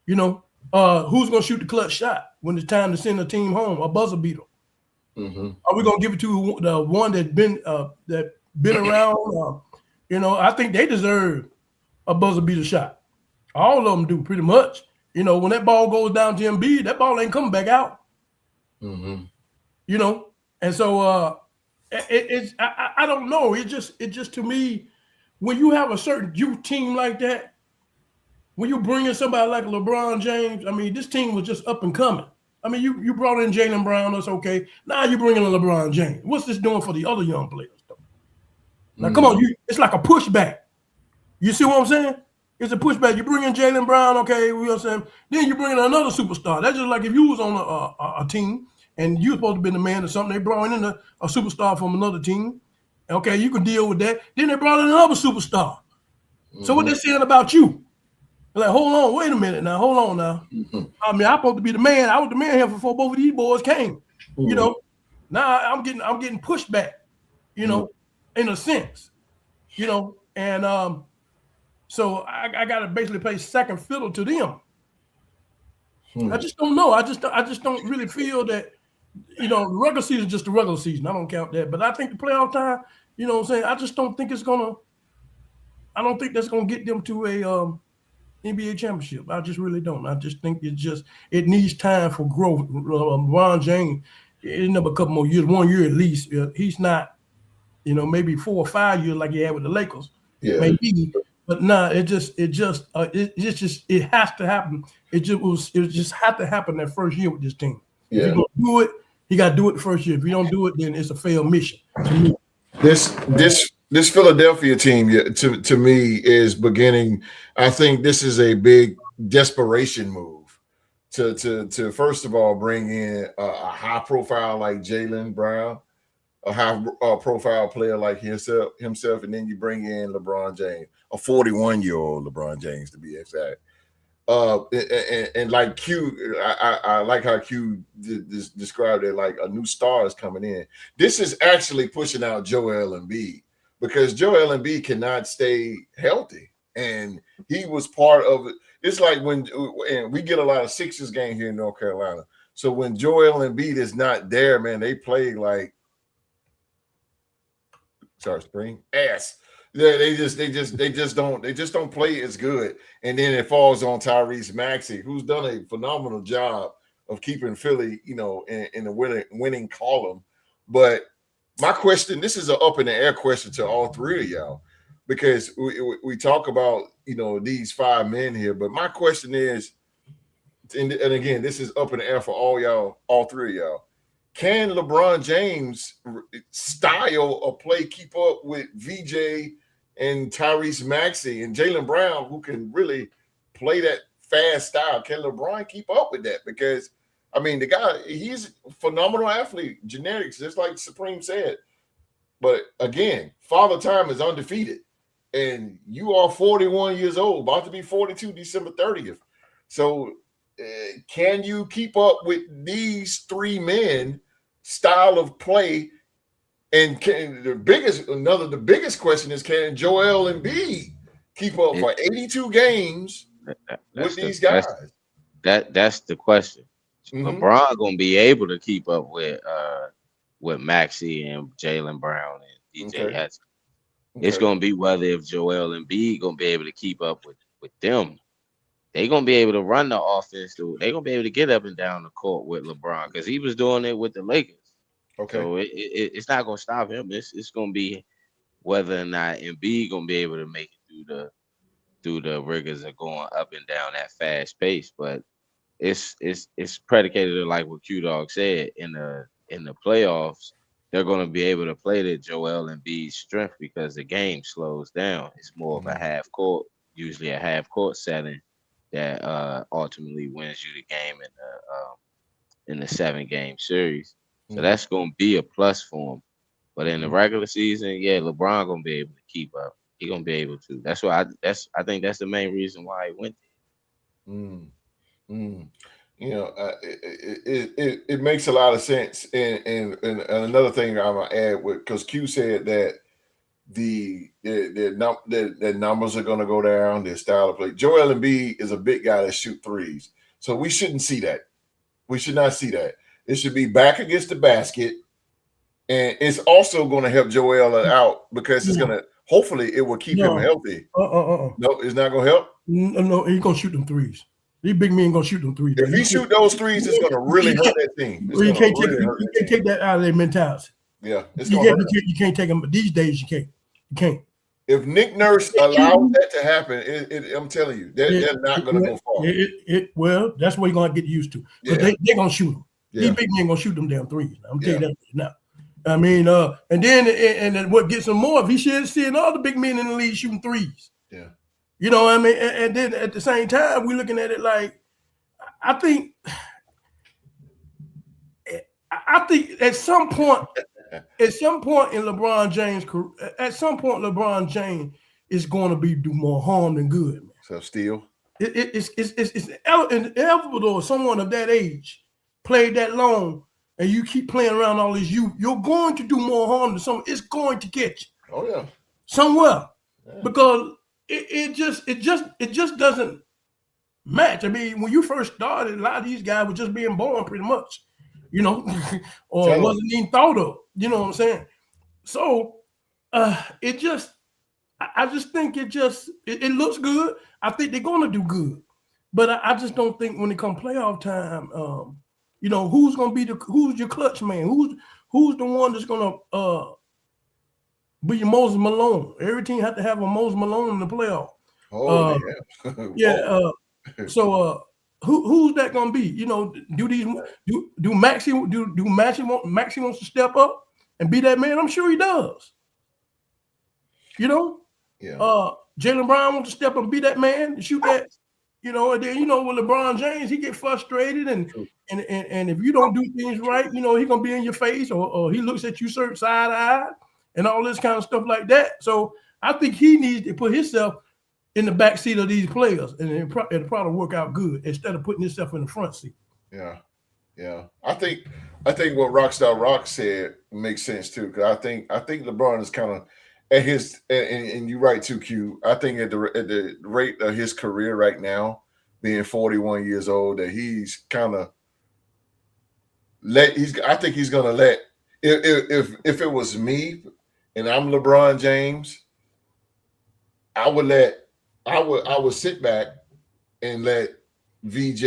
Who's gonna shoot the clutch shot when it's time to send a team home, a buzzer beater? Mm-hmm. Are we gonna give it to the one that been around? I think they deserve a buzzer beater shot. All of them do pretty much. When that ball goes down to Embiid, that ball ain't coming back out. Mm-hmm. And so I don't know. It just to me, when you have a certain youth team like that, when you bring in somebody like LeBron James, I mean, this team was just up and coming. I mean, you brought in Jaylen Brown, that's okay. Now you bring in LeBron James. What's this doing for the other young players, though? Now, come on, it's like a pushback. You see what I'm saying? It's a pushback. You bring in Jaylen Brown, okay, then you bring in another superstar. That's just like if you was on a team and you were supposed to be the man or something, they brought in a superstar from another team. Okay, you can deal with that. Then they brought in another superstar. So what they saying about you? They're like, hold on, wait a minute now, hold on now. I mean, I'm supposed to be the man. I was the man here before both of these boys came. Now I'm getting pushed back, in a sense, and so I got to basically play second fiddle to them. I just don't know. I just don't really feel that. The regular season is just the regular season. I don't count that, but I think the playoff time. You know what I'm saying? I just don't think it's gonna. I don't think that's gonna get them to a NBA championship. I just really don't. I just think it needs time for growth. Ron James, it's another couple more years, 1 year at least. He's not, maybe 4 or 5 years like he had with the Lakers. Yeah. Maybe. But nah, it has to happen. It just had to happen that first year with this team. Yeah. If you're gonna do it, you got to do it the first year. If you don't do it, then it's a failed mission to me. This Philadelphia team, to me, is beginning. I think this is a big desperation move to first of all bring in a high profile like Jaylen Brown, a high profile player like himself, and then you bring in LeBron James, a 41-year-old LeBron James to be exact. And like Q, I like how Q described it, like a new star is coming in. This is actually pushing out Joel Embiid, because Joel Embiid cannot stay healthy, and he was part of it. It's like and we get a lot of Sixers game here in North Carolina. So when Joel Embiid is not there, man, they play like spring ass. Yeah, they just don't play as good. And then it falls on Tyrese Maxey, who's done a phenomenal job of keeping Philly, in the winning column. But my question, this is an up in the air question to all three of y'all, because we talk about, these 5 men here. But my question is, and again, this is up in the air for all three of y'all. Can LeBron James style of play keep up with VJ and Tyrese Maxey and Jaylen Brown, who can really play that fast style? Can LeBron keep up with that? Because, I mean, the guy, he's a phenomenal athlete, genetics, just like Supreme said. But again, Father Time is undefeated. And you are 41 years old, about to be 42 December 30th. So can you keep up with these 3 men style of play? And the biggest question is, can Joel Embiid keep up for 82 games with these guys? That's the question. Mm-hmm. LeBron gonna be able to keep up with Maxey and Jaylen Brown and DJ Hudson. It's gonna be whether if Joel Embiid gonna be able to keep up with them. They gonna be able to run the offense. They gonna be able to get up and down the court with LeBron, because he was doing it with the Lakers. Okay. So it's not gonna stop him. It's gonna be whether or not Embiid gonna be able to make it through the rigors of going up and down that fast pace. But it's predicated on, like what Q Dog said, in the playoffs, they're gonna be able to play the Joel Embiid's strength because the game slows down. It's more of a half court, usually a half court setting that ultimately wins you the game in the 7-game series. So that's gonna be a plus for him. But in the regular season, yeah, LeBron gonna be able to keep up. He gonna be able to. That's why I think that's the main reason why he went there. You know, it makes a lot of sense. And another thing I'm gonna add with, because Q said that the numbers are gonna go down, their style of play. Joel Embiid is a big guy that shoot threes, so we shouldn't see that. We should not see that. It should be back against the basket, and it's also going to help Joel out because it's gonna. Hopefully, it will keep him healthy. No, it's not gonna help. No, he's gonna shoot them threes. These big men gonna shoot them threes. If he shoot those threes, it's gonna really hurt that team. You can't take that out of their mentality. Yeah, you can't take them. But these days, you can't. You can't. If Nick Nurse allows that to happen, I'm telling you, they're not going to go far. Well, that's what you're going to get used to. Because they're going to shoot them. These big men going to shoot them damn threes. I'm telling you that now. I mean, and then what gets him more, if he should see all the big men in the league shooting threes. Yeah. You know what I mean? And then at the same time, we're looking at it like, I think at some point in LeBron James' career, LeBron James is going to do more harm than good. Man. So still, it's inevitable. Someone of that age played that long, and you keep playing around all this youth, you're going to do more harm than someone. It's going to catch you. Oh yeah, somewhere, because it just doesn't match. I mean, when you first started, a lot of these guys were just being born, pretty much. You know, or wasn't even thought of. You know what I'm saying? So I just think it looks good. I think they're gonna do good, but I just don't think when it comes playoff time, you know, who's your clutch man? Who's the one that's gonna be your Moses Malone? Every team have to have a Moses Malone in the playoff. Oh yeah. So who's that gonna be? You know, do Maxey wants to step up and be that man? I'm sure he does. You know, Jaylen Brown wants to step up and be that man and shoot that. You know, and then with LeBron James, he get frustrated and if you don't do things right, you know, he gonna be in your face or he looks at you side eye and all this kind of stuff like that. So I think he needs to put himself in the back seat of these players, and it'll probably work out good instead of putting yourself in the front seat. Yeah. I think what Rockstar Rock said makes sense too, because I think LeBron is kind of at his and you're right too, Q. I think at the rate of his career right now, being 41 years old, that he's kind of I think he's gonna let if it was me and I'm LeBron James, I would sit back and let VJ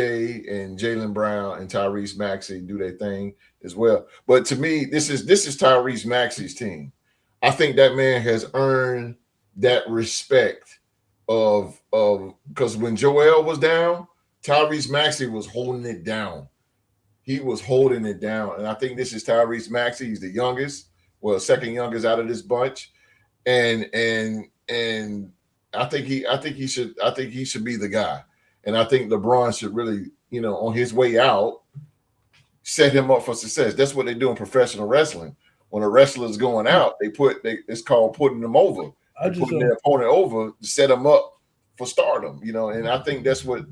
and Jaylen Brown and Tyrese Maxey do their thing as well. But to me, this is Tyrese Maxey's team. I think that man has earned that respect of because when Joel was down, Tyrese Maxey was holding it down. He was holding it down. And I think this is Tyrese Maxey. He's the youngest, second youngest out of this bunch. And I think he should be the guy. And I think LeBron should really, on his way out, set him up for success. That's what they do in professional wrestling. When a wrestler's going out, it's called putting them over. Putting their opponent over to set them up for stardom, and I think that's what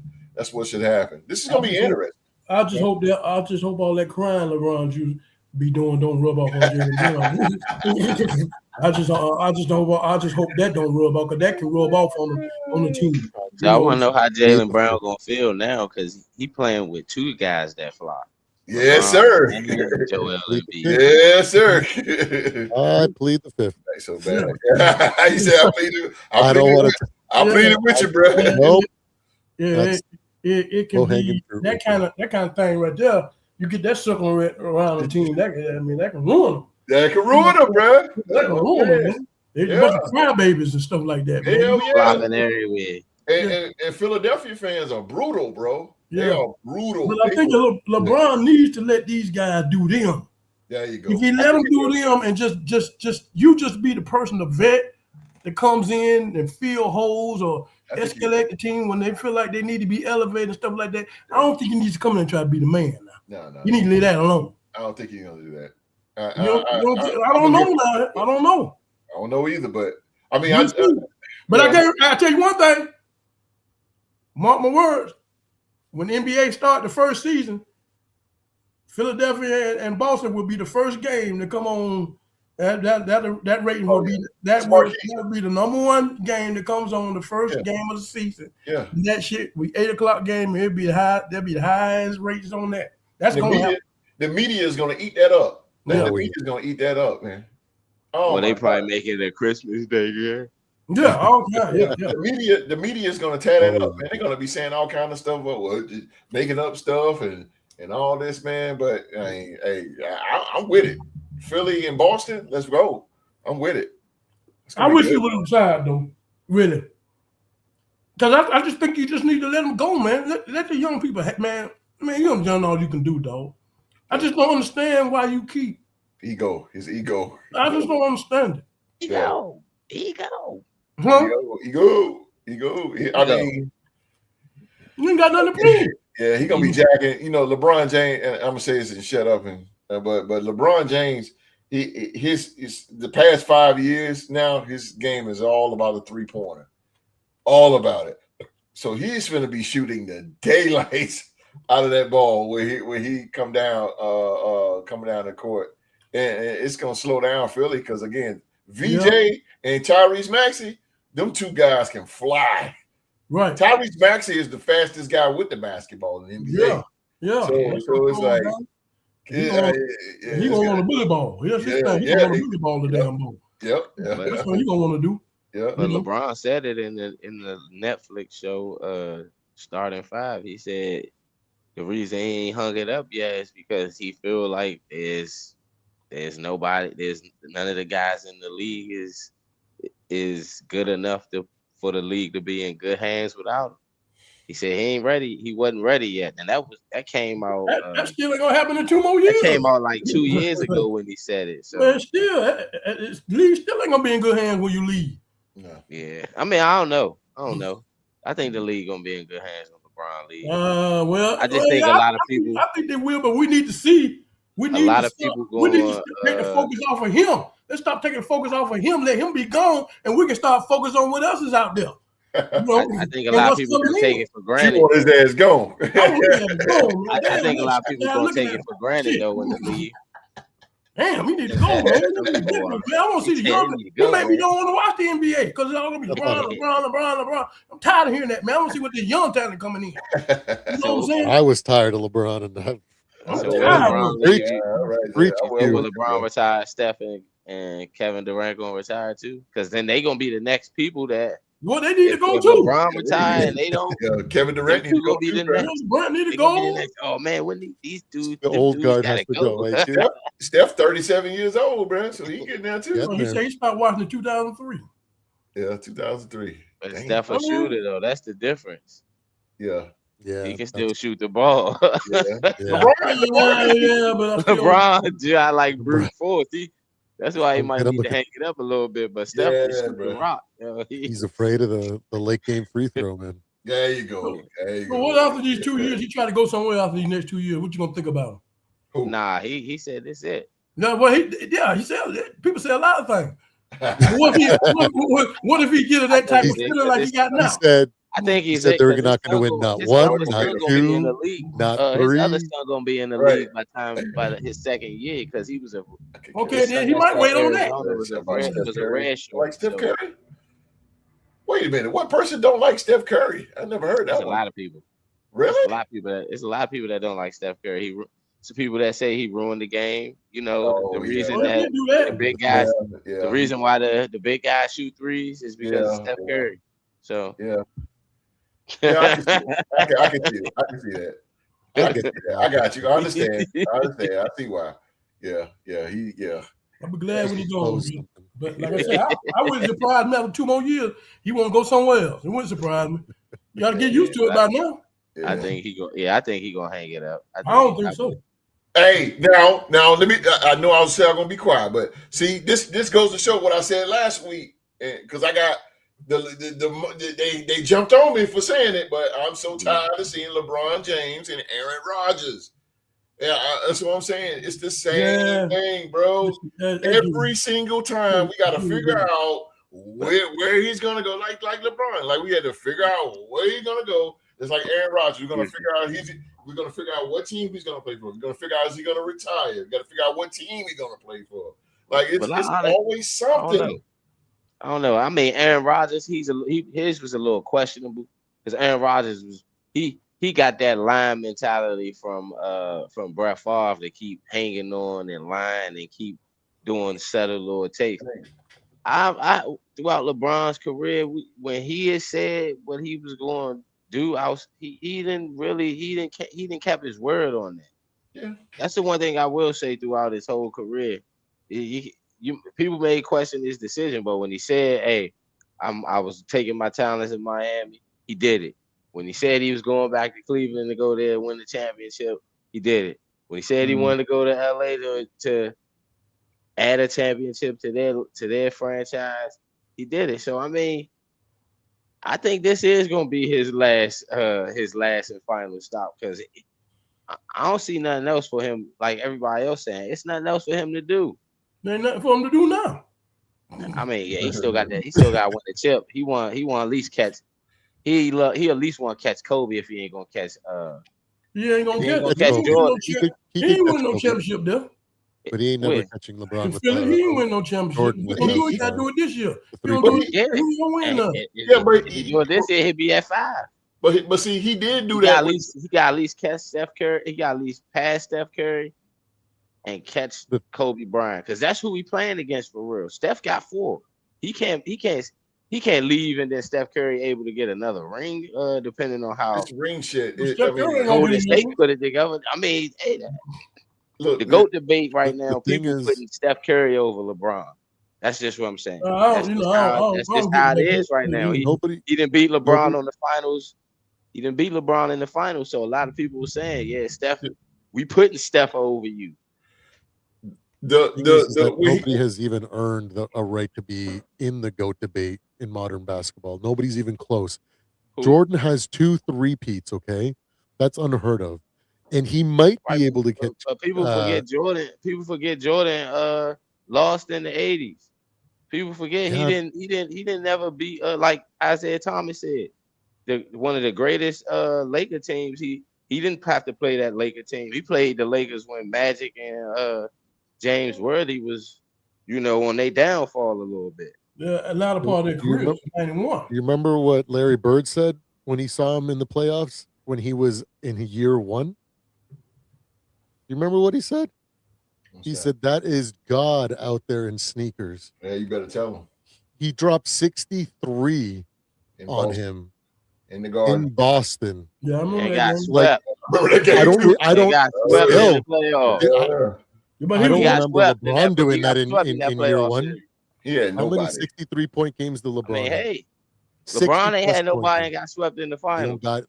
should happen. This is gonna be interesting. I just hope all that crying LeBron you be doing don't rub off on Jaylen Brown. I just hope that don't rub off, because that can rub off on the team. So I want to know how Jaylen Brown gonna feel now, because he playing with two guys that fly. Yes, sir. Joel Embiid. Yes, sir. I plead the fifth. That's so bad. He said, I pleaded with you, bro. Nope. Yeah, it can be that kind of thing right there. You get that circle around the team, that can ruin them. That can ruin them, bro. That can ruin them, man. They're a bunch of crybabies and stuff like that, man. Hell yeah. Flopping everywhere. And Philadelphia fans are brutal, bro. They are brutal. But I think LeBron needs to let these guys do them. There you go. If he let them do them and just be the person, the vet that comes in and fill holes or escalate the team when they feel like they need to be elevated and stuff like that. I don't think he needs to come in and try to be the man now. No. You need to leave that alone. I don't think he's gonna do that. I don't know now. I don't know. I don't know either, but I mean, I tell you one thing. Mark my words. When the NBA start the first season, Philadelphia and Boston will be the first game to come on. That rating will be will be the number one game that comes on the first game of the season. Yeah, and that shit, we 8 o'clock game. It'll be high. There'll be the highest ratings on that. That's going to happen. The media is going to eat that up. Yeah. The media is going to eat that up, man. Oh, well, they probably make it a Christmas Day, yeah. The media is going to tear that up, man. They're going to be saying all kind of stuff, just making up stuff and all this, man. But I'm with it. Philly and Boston, let's go. I'm with it. I wish you would have decided, though, really. Because I just think you just need to let them go, man. Let the young people, man, you done all you can do, dog. I just don't understand why you keep his ego. I just don't understand it. Ego. Huh? Ego. I mean, you ain't got nothing to prove. Yeah, he gonna be jacking. LeBron James. And I'm gonna say this and shut up. But LeBron James, his the past 5 years now, his game is all about a 3-pointer, all about it. So he's going to be shooting the daylights out of that ball where he coming down the court, and it's going to slow down Philly because again, VJ and Tyrese Maxey, them two guys can fly. Right, Tyrese Maxey is the fastest guy with the basketball in the NBA. Yeah. So it's like. He gonna want a bully ball. He gonna want a bully ball the damn ball. Yep. That's what he gonna want to do. Yeah. But LeBron said it in the Netflix show, Starting Five. He said the reason he ain't hung it up yet is because he feel like there's none of the guys in the league is good enough for the league to be in good hands without him. He said he ain't ready. He wasn't ready yet, and that came out. That still ain't gonna happen in 2 more years. That came out like 2 years ago when he said it. So man, league still ain't gonna be in good hands when you leave. No. Yeah, I mean, I don't know. I think the league gonna be in good hands with LeBron league. I just think a lot of people. I think they will, but we need to see. We need to take the focus off of him. Let's stop taking the focus off of him. Let him be gone, and we can start focus on what else is out there. I think a lot of people can take it for granted. You want his ass gone. I think a lot of people gonna take it for granted though in the league. Damn, we need to go, man. I want to see the young. You maybe don't want to watch the NBA because it's all gonna be LeBron. I'm tired of hearing that, man. I want to see what the young talent coming in. You know what I'm saying? I was tired of LeBron and Will LeBron retire? Steph and Kevin Durant gonna retire too? Because then they gonna be the next people that. Well, they need to go too. LeBron retire and they don't. Kevin Durant need to go. LeBron need to go. Oh man, when these dudes, the old guard has to go. Steph 37 years old, bro, so he getting there too. He said he started watching in 2003. Yeah, 2003. But Steph a shooter though. That's the difference. Yeah. He can still shoot the ball. But LeBron, I like brute force. That's why he might need to hang it up a little bit. But Steph can shoot the rock. He's afraid of the late game free throw, man. There you go. So what after these 2 years? He tried to go somewhere after these next 2 years. What you gonna think about him? Nah, he said this it. No, well, he said people say a lot of things. What if he get that type of feeling like he got now? I think he said they're not going to win not one, not two, not three. His other son going to be in the league by his second year because he was a. Okay, then he might wait on that. It was a red shirt. Like Steph Curry? Wait a minute. What person don't like Steph Curry? I never heard that. There's a lot of people. Really? It's a lot of people that don't like Steph Curry. It's people that say he ruined the game. You know, the reason that the big guys, the reason why the big guys shoot threes is because of Steph Curry. So I can see that. I got you. I understand. I see why. Yeah. I'll be glad when he goes. But like I said, I wouldn't surprise me after 2 more years. He won't go somewhere else. It wouldn't surprise me. You got to get used to it by now. Yeah. I think he gonna hang it up. I don't think so. Hey, now let me. I know I was gonna be quiet, but see, this goes to show what I said last week, because I got they jumped on me for saying it, but I'm so tired of seeing LeBron James and Aaron Rodgers. Yeah, that's what I'm saying. It's the same thing, bro. Every single time we got to figure out where he's gonna go. Like LeBron, like we had to figure out where he's gonna go. It's like Aaron Rodgers. We're gonna figure out what team he's gonna play for. We're gonna figure out is he gonna retire. We got to figure out what team he's gonna play for. Like it's always something. I don't know. I mean, Aaron Rodgers, his was a little questionable because Aaron Rodgers was he got that line mentality from Brett Favre to keep hanging on in line and keep doing settle or take. I throughout LeBron's career, when he had said what he was going to do, he didn't kept his word on that. Yeah, that's the one thing I will say throughout his whole career. People may question his decision, but when he said, "Hey, I was taking my talents in Miami," he did it. When he said he was going back to Cleveland to go there and win the championship, he did it. When he said he wanted to go to LA to add a championship to their franchise, he did it. So I mean, I think this is gonna be his last and final stop, because I don't see nothing else for him. Like everybody else saying, it's nothing else for him to do. There's nothing for him to do now. I mean, yeah, he still got that. He still got to win the chip. He want at least catch. He at least want to catch Kobe if he ain't gonna catch. He ain't gonna catch Jordan. He ain't win no championship there. But he ain't never catching LeBron. He ain't win no championship. He got to do it this year. He don't do it. He ain't gonna win nothing. Yeah, but this year he'd be at 5. But see, he did do that. He got at least catch Steph Curry. He got at least pass Steph Curry and catch Kobe Bryant, because that's who we playing against for real. Steph got 4. He can't leave and then Steph Curry able to get another ring, depending on how this ring shit. Golden State put it together. I mean, hey, look, the GOAT debate right now, people putting Steph Curry over LeBron. That's just what I'm saying. That's just how it is right now. He didn't beat LeBron on the finals. He didn't beat LeBron in the finals. So a lot of people were saying, yeah, Steph, we putting Steph over you. Nobody has even earned a right to be in the GOAT debate in modern basketball. Nobody's even close. Jordan has 2 3-peats, okay? That's unheard of. And he might be able to catch. But people forget Jordan. People forget Jordan lost in the 80s. People forget he didn't never beat like Isaiah Thomas said. One of the greatest Laker teams. He didn't have to play that Laker team. He played the Lakers when Magic and James Worthy was, on their downfall a little bit. Yeah, a lot of part of their career was 91. You remember what Larry Bird said when he saw him in the playoffs when he was in year 1? You remember what he said? He said, that is God out there in sneakers. Yeah, you better tell him. He dropped 63 on him in the Garden in Boston. Yeah, I remember that. Got swept. I don't remember LeBron doing that in year 1. Yeah, how many 63-point games did LeBron? I mean, hey, LeBron ain't had nobody and got swept in the finals. Got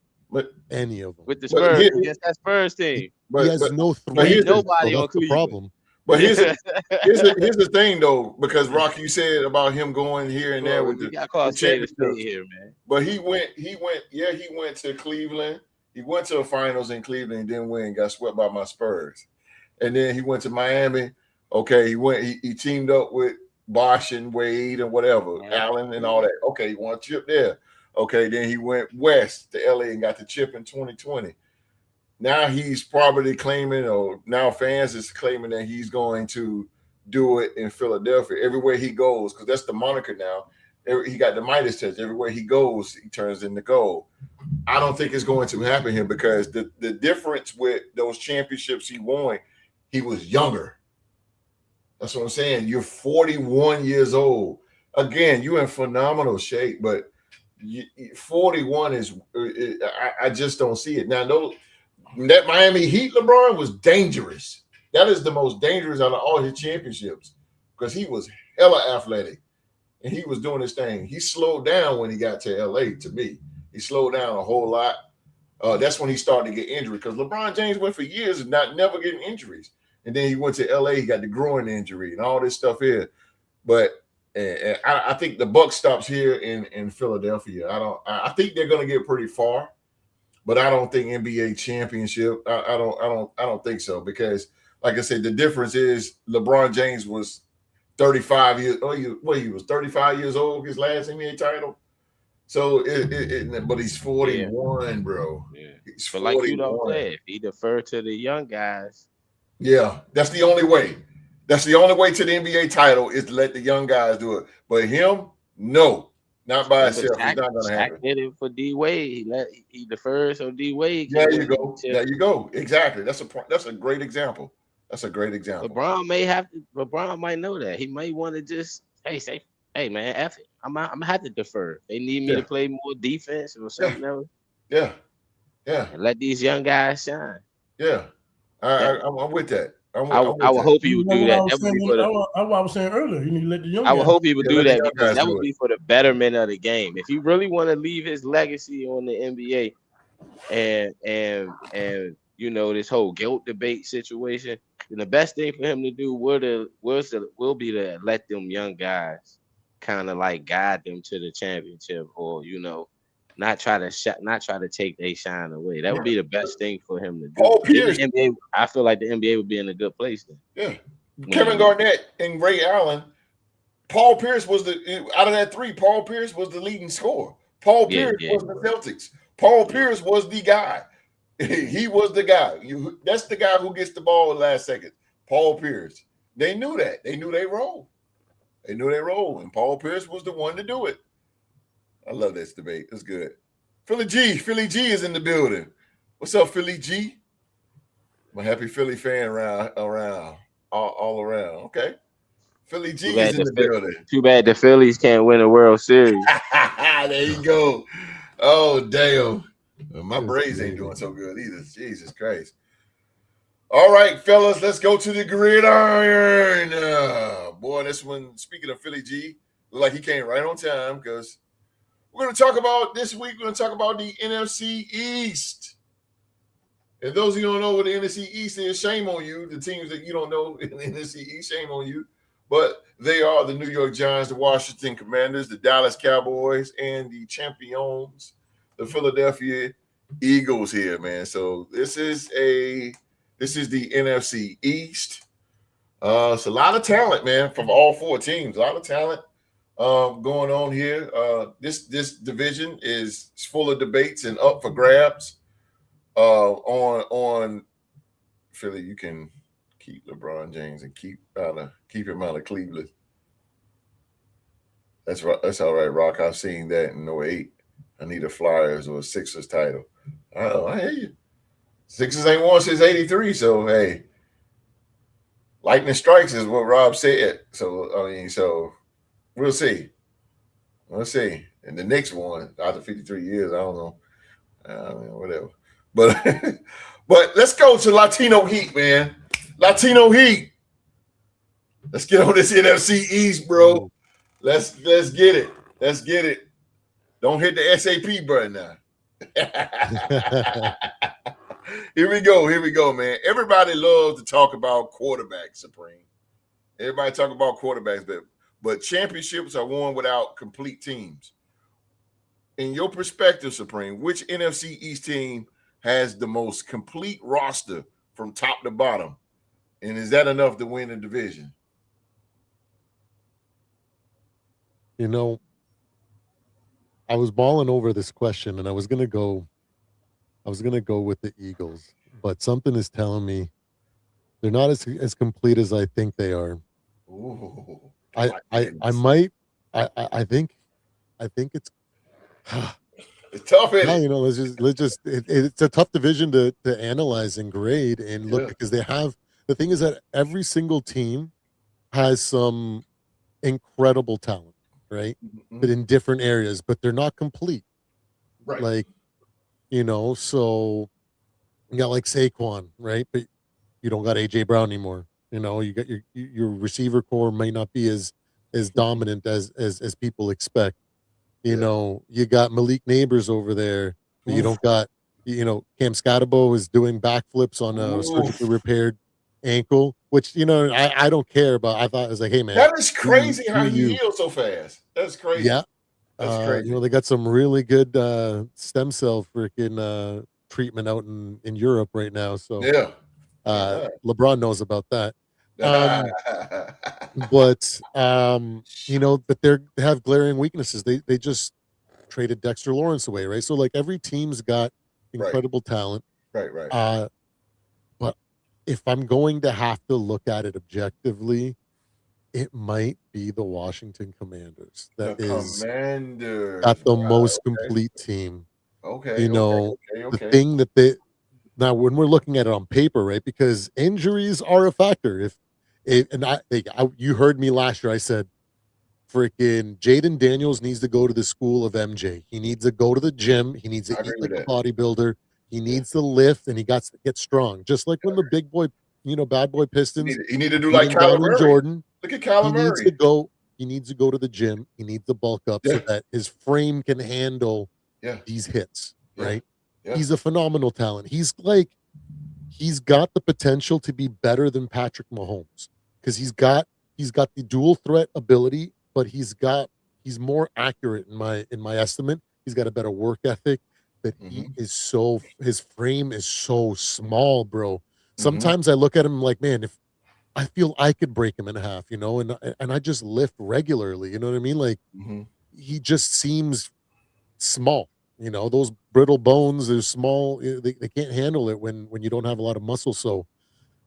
any of them with the Spurs against that Spurs team. He has no 3. Nobody on the problem. But here's the thing, though, because Rocky, you said about him going here and there with the championship here, man. But he went to Cleveland. He went to the finals in Cleveland and didn't win. Got swept by my Spurs, and then he went to Miami. Okay, he teamed up with Bosh and Wade and whatever, Allen and all that. Okay, he won a chip there. Okay, then he went west to LA and got the chip in 2020. Now he's probably claiming, or now fans is claiming that he's going to do it in Philadelphia everywhere he goes, because that's the moniker now. He got the Midas touch. Everywhere he goes, he turns into gold. I don't think it's going to happen here, because the difference with those championships he won, he was younger. That's what I'm saying. You're 41 years old. Again, you're in phenomenal shape, but 41 is, I just don't see it. Now, that Miami Heat LeBron was dangerous. That is the most dangerous out of all his championships because he was hella athletic and he was doing his thing. He slowed down when he got to LA. To me, he slowed down a whole lot. That's when he started to get injured because LeBron James went for years and never getting injuries, and then he went to LA. He got the groin injury and all this stuff here. But I think the buck stops here in Philadelphia. I think they're going to get pretty far. But I don't think NBA championship. I don't think so because, like I said, the difference is LeBron James was 35 years. He was 35 years old. His last NBA title. So, but he's 41, bro. Yeah. He's but 41. like you don't say, if he defer to the young guys, yeah, that's the only way. That's the only way to the NBA title is to let the young guys do it. But him, no. Not by itself. It's not going to happen. Did it for D Wade. He defers so D Wade. There you go. There you go. Exactly. That's a great example. That's a great example. LeBron might know that. He might want to just say, hey man, F it. I'm gonna have to defer. They need me to play more defense or something else. Yeah. And let these young guys shine. Yeah. I'm with that. I would hope he would do that. That's what I was saying earlier. You need to let the young guys. I would hope he would do that because that would be for the betterment of the game. If you really want to leave his legacy on the NBA and you know this whole guilt debate situation, then the best thing for him to do will be to let them young guys kind of like guide them to the championship, or you know, not try to take their shine away. That would be the best thing for him to do. Paul Pierce, NBA, I feel like the NBA would be in a good place then. Yeah, Kevin Garnett and Ray Allen. Paul Pierce was out of that three. Paul Pierce was the leading scorer. Paul Pierce was the Celtics. Paul Pierce was the guy. He was the guy. That's the guy who gets the ball in the last second. Paul Pierce. They knew that. They knew they role. And Paul Pierce was the one to do it. I love this debate. It's good. Philly G is in the building. What's up, Philly G? I'm a happy Philly fan around all around. Okay. Philly G is in the building. Too bad the Phillies can't win a World Series. There you go. Oh, damn. My Braves ain't doing so good either. Jesus Christ. All right, fellas, let's go to the gridiron. Boy, this one, speaking of Philly G, look like he came right on time because we're going to talk about this week. We're going to talk about the NFC East. And those of you who don't know what the NFC East is, shame on you. The teams that you don't know in the NFC East, shame on you. But they are the New York Giants, the Washington Commanders, the Dallas Cowboys, and the champions, the Philadelphia Eagles here, man. So this is the NFC East. It's a lot of talent, man, from all four teams. A lot of talent going on here. This division is full of debates and up for grabs. On Philly, you can keep LeBron James and keep him out of Cleveland. That's right. That's all right, Rock. I've seen that in 08. I need a Flyers or a Sixers title. I hear you. Sixers ain't won since 83, so hey. Lightning strikes is what Rob said. So we'll see. We'll see. And the Knicks won after 53 years. I don't know. Whatever. But let's go to Latino Heat, man. Latino Heat. Let's get on this NFC East, bro. Let's get it. Let's get it. Don't hit the SAP button now. Here we go, man. Everybody loves to talk about quarterbacks, Supreme. Everybody talk about quarterbacks, but championships are won without complete teams. In your perspective, Supreme, which NFC East team has the most complete roster from top to bottom? And is that enough to win the division? You know, I was balling over this question and I was gonna go with the Eagles, but something is telling me they're not as complete as I think they are. Ooh, I think it's it's tough. Yeah, you know, it's a tough division to analyze and grade and look because they have the thing is that every single team has some incredible talent, right? Mm-hmm. But in different areas, but they're not complete. Right. Like, you know, so You got like Saquon, right? But you don't got AJ Brown anymore. You know, you got your receiver core may not be as dominant as people expect. You Yeah. know, you got Malik Neighbors over there, but you Oof. don't got, Cam Scatabo is doing backflips on a Oof. surgically repaired ankle, which, I don't care about. I thought it was like, hey man, That is do crazy do how he you? healed so fast. That's crazy. Yeah. That's crazy. They got some really good stem cell freaking treatment out in Europe right now. So Yeah. Yeah. LeBron knows about that. Um, but but they have glaring weaknesses. They just traded Dexter Lawrence away, right? So like every team's got Right. incredible talent. Right. Right. Uh, but if I'm going to have to look at it objectively, it might be the Washington Commanders that The is Commanders. got the Wow. most complete team. Okay. You Okay. know, Okay. the Okay. thing that they now when we're looking at it on paper, right? Because injuries are a factor. If and you heard me last year, I said freaking Jaden Daniels needs to go to the school of MJ. He needs to go to the gym. He needs to I eat agree with like a that. bodybuilder. He Yeah. needs to lift and he got to get strong. Just like when the big boy, bad boy Pistons He need to do like beating Kyler down on Murray. Jordan. Look at He Kyler needs Murray. to go. He needs to go to the gym. He needs to bulk up Yeah. so that his frame can handle Yeah. these hits. Yeah. Right? Yeah. He's a phenomenal talent. He's got the potential to be better than Patrick Mahomes because he's got the dual threat ability, but he's more accurate in my estimate. He's got a better work ethic, but Mm-hmm. his frame is so small, bro. Mm-hmm. Sometimes I look at him like, man, if I feel I could break him in half, and I just lift regularly, you know what I mean? Like Mm-hmm. he just seems small. Those brittle bones, they're small. They can't handle it when you don't have a lot of muscle.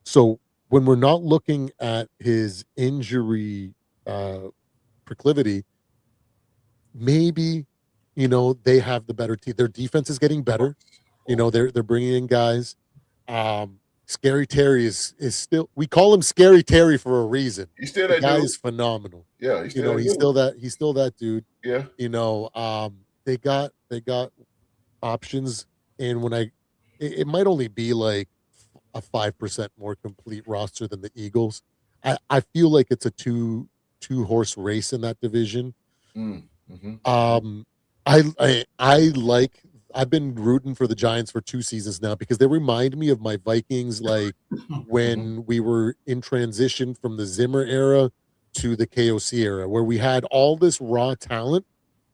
So when we're not looking at his injury uh, proclivity, maybe they have the better team. Their defense is getting better. They're bringing in guys. Scary Terry is still. We call him Scary Terry for a reason. He's still The that guy dude. is phenomenal. Yeah. He's still that He's dude. still that dude. Yeah. They got options, and it might only be like a 5% more complete roster than the Eagles. I feel like it's a two horse race in that division. Mm-hmm. Um, I like. I've been rooting for the Giants for 2 seasons now because they remind me of my Vikings, like Mm-hmm. when we were in transition from the Zimmer era to the KOC era, where we had all this raw talent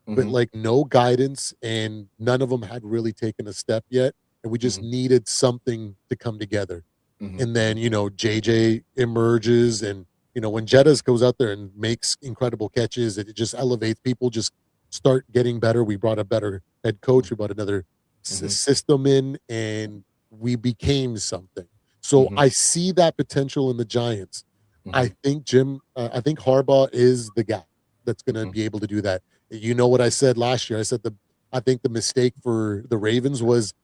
but Mm-hmm. like no guidance and none of them had really taken a step yet, and we just Mm-hmm. needed something to come together. Mm-hmm. And then JJ emerges, and when Jettas goes out there and makes incredible catches, it just elevates people, just start getting better. We brought a better head coach, we brought another Mm-hmm. system in, and we became something. So Mm-hmm. I see that potential in the Giants. Mm-hmm. I think Harbaugh is the guy that's going to Mm-hmm. be able to do that. You know what I said last year? I think the mistake for the Ravens was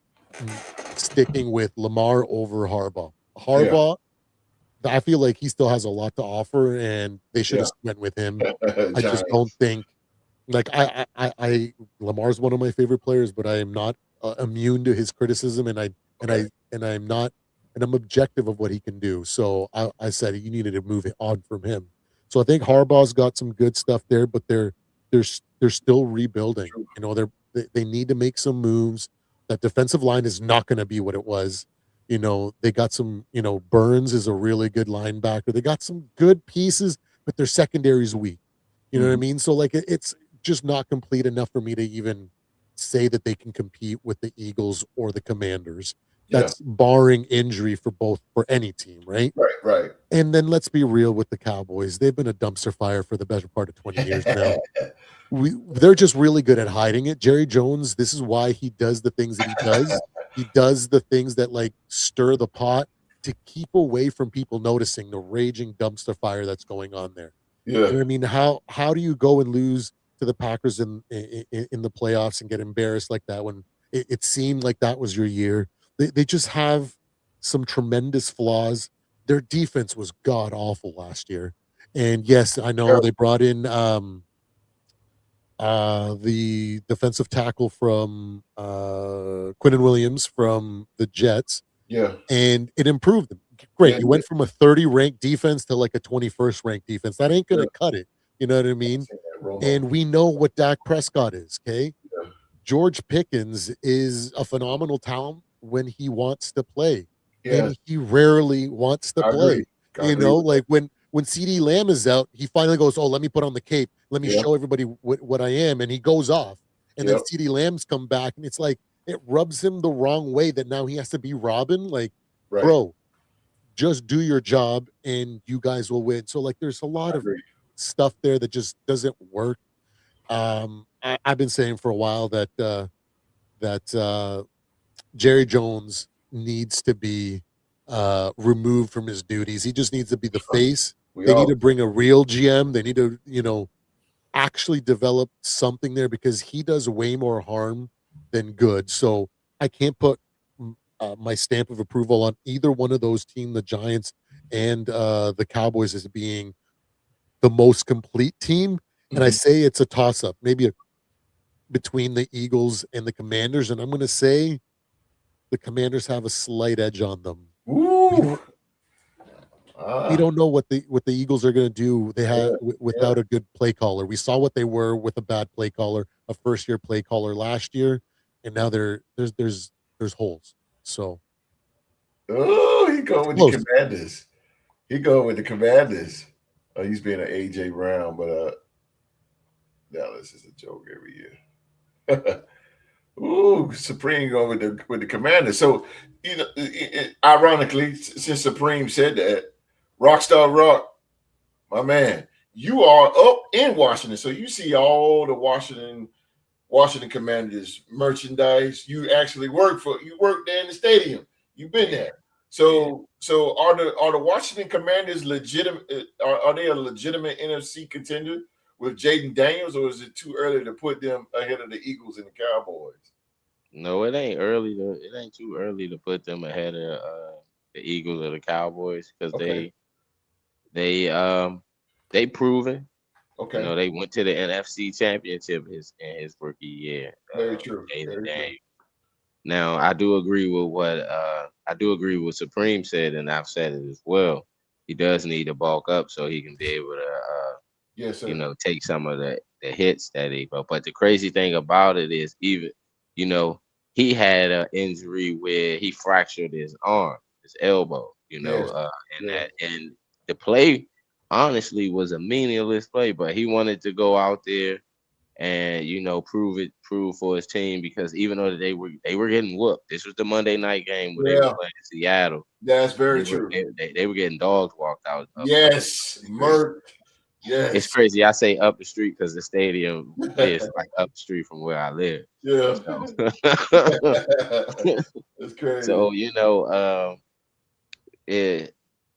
sticking with Lamar over Harbaugh. Yeah. Harbaugh, I feel like he still has a lot to offer, and they should Yeah. have went with him. I just don't Giants. think like Lamar's one of my favorite players, but I am not immune to his criticism, Okay. and I'm objective of what he can do. So I said you needed to move it on from him. So I think Harbaugh's got some good stuff there, but they're still rebuilding. True. They need to make some moves. That defensive line is not going to be what it was. They got some. Burns is a really good linebacker. They got some good pieces, but their secondary is weak. You know what I Mm-hmm. mean? So like it's just not complete enough for me to even say that they can compete with the Eagles or the Commanders. Yeah. That's barring injury for any team, right? Right. Right. And then let's be real with the Cowboys. They've been a dumpster fire for the better part of 20 years now. They're just really good at hiding it. Jerry Jones, this is why he does the things that he does. He does the things that like stir the pot to keep away from people noticing the raging dumpster fire that's going on there. Yeah. You know what I mean? How do you go and lose to the Packers in the playoffs and get embarrassed like that when it seemed like that was your year? They just have some tremendous flaws. Their defense was god awful last year. And yes, I know they brought in the defensive tackle from Quinnen Williams from the Jets. Yeah. And it improved them. Great. Yeah, You went from a 30 ranked defense to like a 21st ranked defense. That ain't going to cut it. You know what I mean? And we know what Dak Prescott is. Okay. Yeah. George Pickens is a phenomenal talent when he wants to play. Yeah. And he rarely wants to I play. agree. I You agree know, with like when CD Lamb is out, he finally goes, "Oh, let me put on the cape. Let me Yeah. show everybody what I am." And he goes off. And then Yep. CD Lamb's come back, and it's like it rubs him the wrong way that now he has to be Robin. Like, Right. bro, just do your job and you guys will win. So like there's a lot I of agree. stuff there that just doesn't work. I've been saying for a while that Jerry Jones needs to be removed from his duties. He just needs to be the face. They need to bring a real GM. They need to, actually develop something there because he does way more harm than good. So I can't put my stamp of approval on either one of those teams, the Giants and the Cowboys, as being the most complete team. And I say it's a toss up, maybe between the Eagles and the Commanders. And I'm going to say the Commanders have a slight edge on them. Ooh. We don't know what the Eagles are going to do. They have without a good play caller. We saw what they were with a bad play caller, a first year play caller last year, and now there's holes. So, he go with the Commanders. He go with the Commanders. He's being an AJ Brown, but Dallas is a joke every year. Ooh, Supreme going with the Commanders. So, ironically, since Supreme said that, Rockstar Rock, my man, you are up in Washington, so you see all the Washington Commanders merchandise. You actually work there in the stadium. You've been there. So are the Washington Commanders legitimate? Are they a legitimate NFC contender with Jaden Daniels, or is it too early to put them ahead of the Eagles and the Cowboys? No, it ain't early. It ain't too early to put them ahead of the Eagles or the Cowboys because they proven. Okay. You know, they went to the NFC Championship in his rookie year. Very true. Very true. Now, I do agree with what Supreme said, and I've said it as well. He does need to bulk up so he can be able to, take some of the hits that he. But the crazy thing about it is, even, he had an injury where he fractured his arm, his elbow. And the play honestly was a meaningless play, but he wanted to go out there and prove for his team, because even though they were getting whooped, this was the Monday night game where they were playing in Seattle. That's very true. They were getting dogs walked out. Yes, murked. Yes, it's crazy. I say up the street because the stadium is like up the street from where I live. Yeah, so. That's crazy. So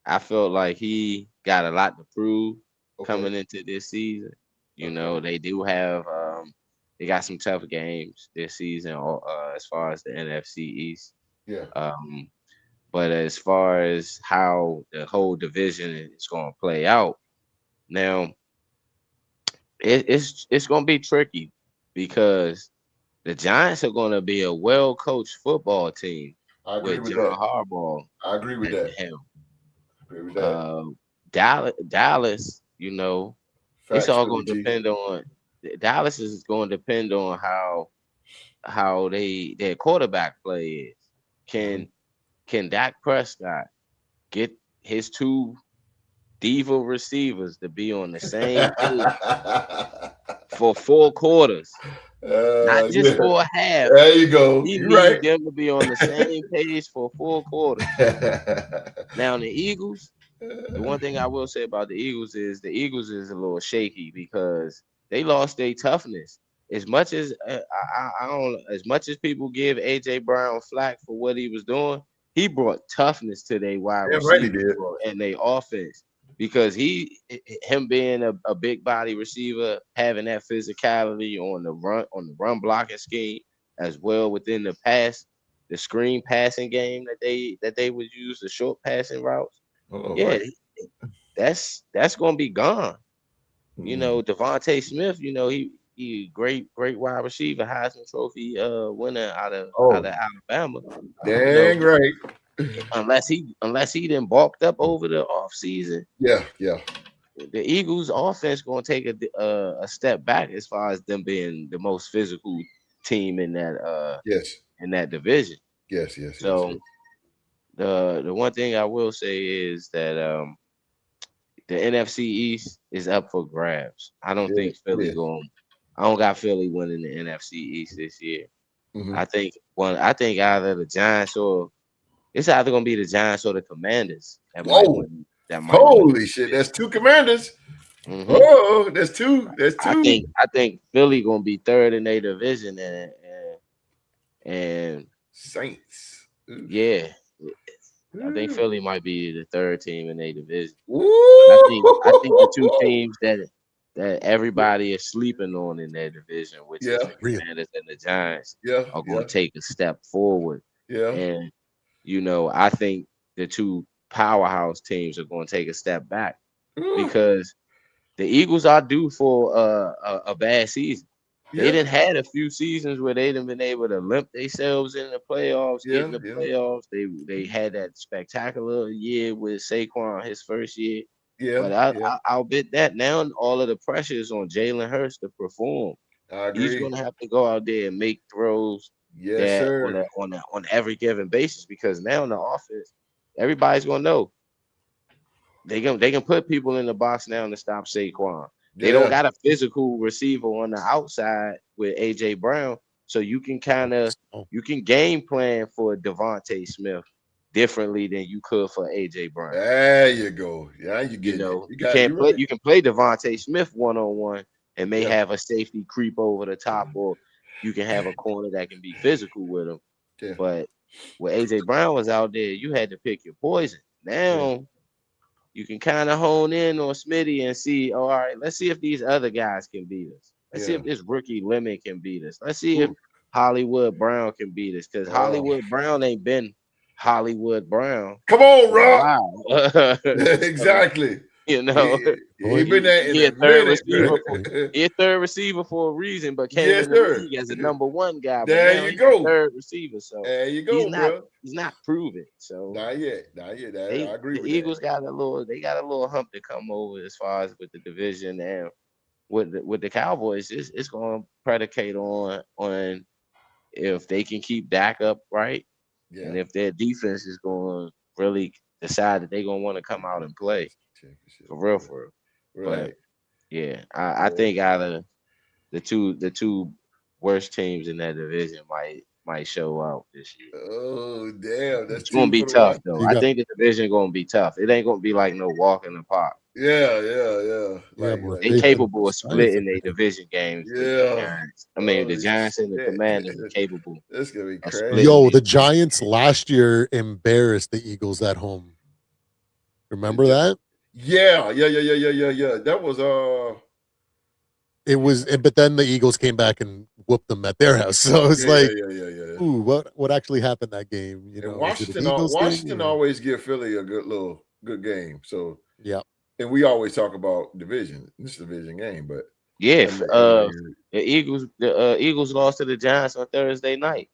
I felt like he got a lot to prove coming into this season. They do have they got some tough games this season as far as the NFC East. Yeah. But as far as how the whole division is going to play out, now it's going to be tricky because the Giants are going to be a well-coached football team with John Harbaugh. I agree with that. Dallas, it's all going to depend on Dallas is going to depend on how their quarterback play is. Can Dak Prescott get his two diva receivers to be on the same page for 4 quarters? Not just for a half. There you go. He needs them to be on the same page for 4 quarters. Now, the Eagles, the one thing I will say about the Eagles is a little shaky because they lost their toughness. As much as as much as people give AJ Brown flack for what he was doing, he brought toughness to their wide receiver and their offense, because him being a big body receiver, having that physicality on the run blocking scheme, as well within the screen passing game that they would use, the short passing routes. That's gonna be gone. Devontae Smith, he great wide receiver, Heisman Trophy winner out of Alabama. Dang right. unless he done bulked up over the offseason. Yeah. The Eagles' offense going to take a step back as far as them being the most physical team in that Yes. in that division. Yes. So the one thing I will say is that the NFC East is up for grabs. I don't think Philly going. I don't got Philly winning the NFC East this year. Mm-hmm. I think either the Giants or it's either going to be the Giants or the Commanders that might win. Holy shit! That's two Commanders. Mm-hmm. Oh, that's two. I think Philly gonna be third in their division and Saints. Yeah, I think Philly might be the third team in their division. I think the two teams that everybody is sleeping on in their division, which is the Commanders and the Giants, are going to take a step forward. Yeah, and I think the two powerhouse teams are going to take a step back because the Eagles are due for a bad season. They didn't had a few seasons where they didn't been able to limp themselves in the playoffs, get in the playoffs. They had that spectacular year with Saquon his first year. But I'll bet that now all of the pressure is on Jalen Hurts to perform. I agree. He's gonna have to go out there and make throws on every given basis because now in the offense, everybody's gonna know. They can put people in the box now to stop Saquon. They don't got a physical receiver on the outside with AJ Brown, so you can game plan for Devontae Smith differently than you could for AJ Brown. There you go. Yeah, you get it. You can play Devontae Smith one-on-one and may have a safety creep over the top, or you can have a corner that can be physical with him. Yeah. But when AJ Brown was out there, you had to pick your poison. Now you can kind of hone in on Smitty and see, all right, let's see if these other guys can beat us. Let's see if this rookie Lemon can beat us. Let's see if Hollywood Brown can beat us, because Hollywood Brown ain't been Hollywood Brown. Come on, Rob. Wow. Exactly. He been there he a third receiver for a reason, but came in the league as a number one guy. But there you go. Third receiver. So there you go, he's not proven. So not yet. I agree with Eagles got a little hump to come over as far as with the division, and with the Cowboys, it's going to predicate on if they can keep Dak upright, and if their defense is going to really decide that they're going to want to come out and play. For real. Right. But I think out of the two worst teams in that division might show out this year. Oh damn, that's gonna be tough though. I think the division gonna be tough. It ain't gonna be like no walk in the park. Yeah. They capable of splitting their division games. Yeah. The Giants and the Commanders are capable. That's gonna be crazy. Yo, the Giants last year embarrassed the Eagles at home. Remember that? Yeah. That was It was, but then the Eagles came back and whooped them at their house. So it's ooh, what actually happened that game? Washington always give Philly a good game. So and we always talk about this division game, but the Eagles lost to the Giants on Thursday night.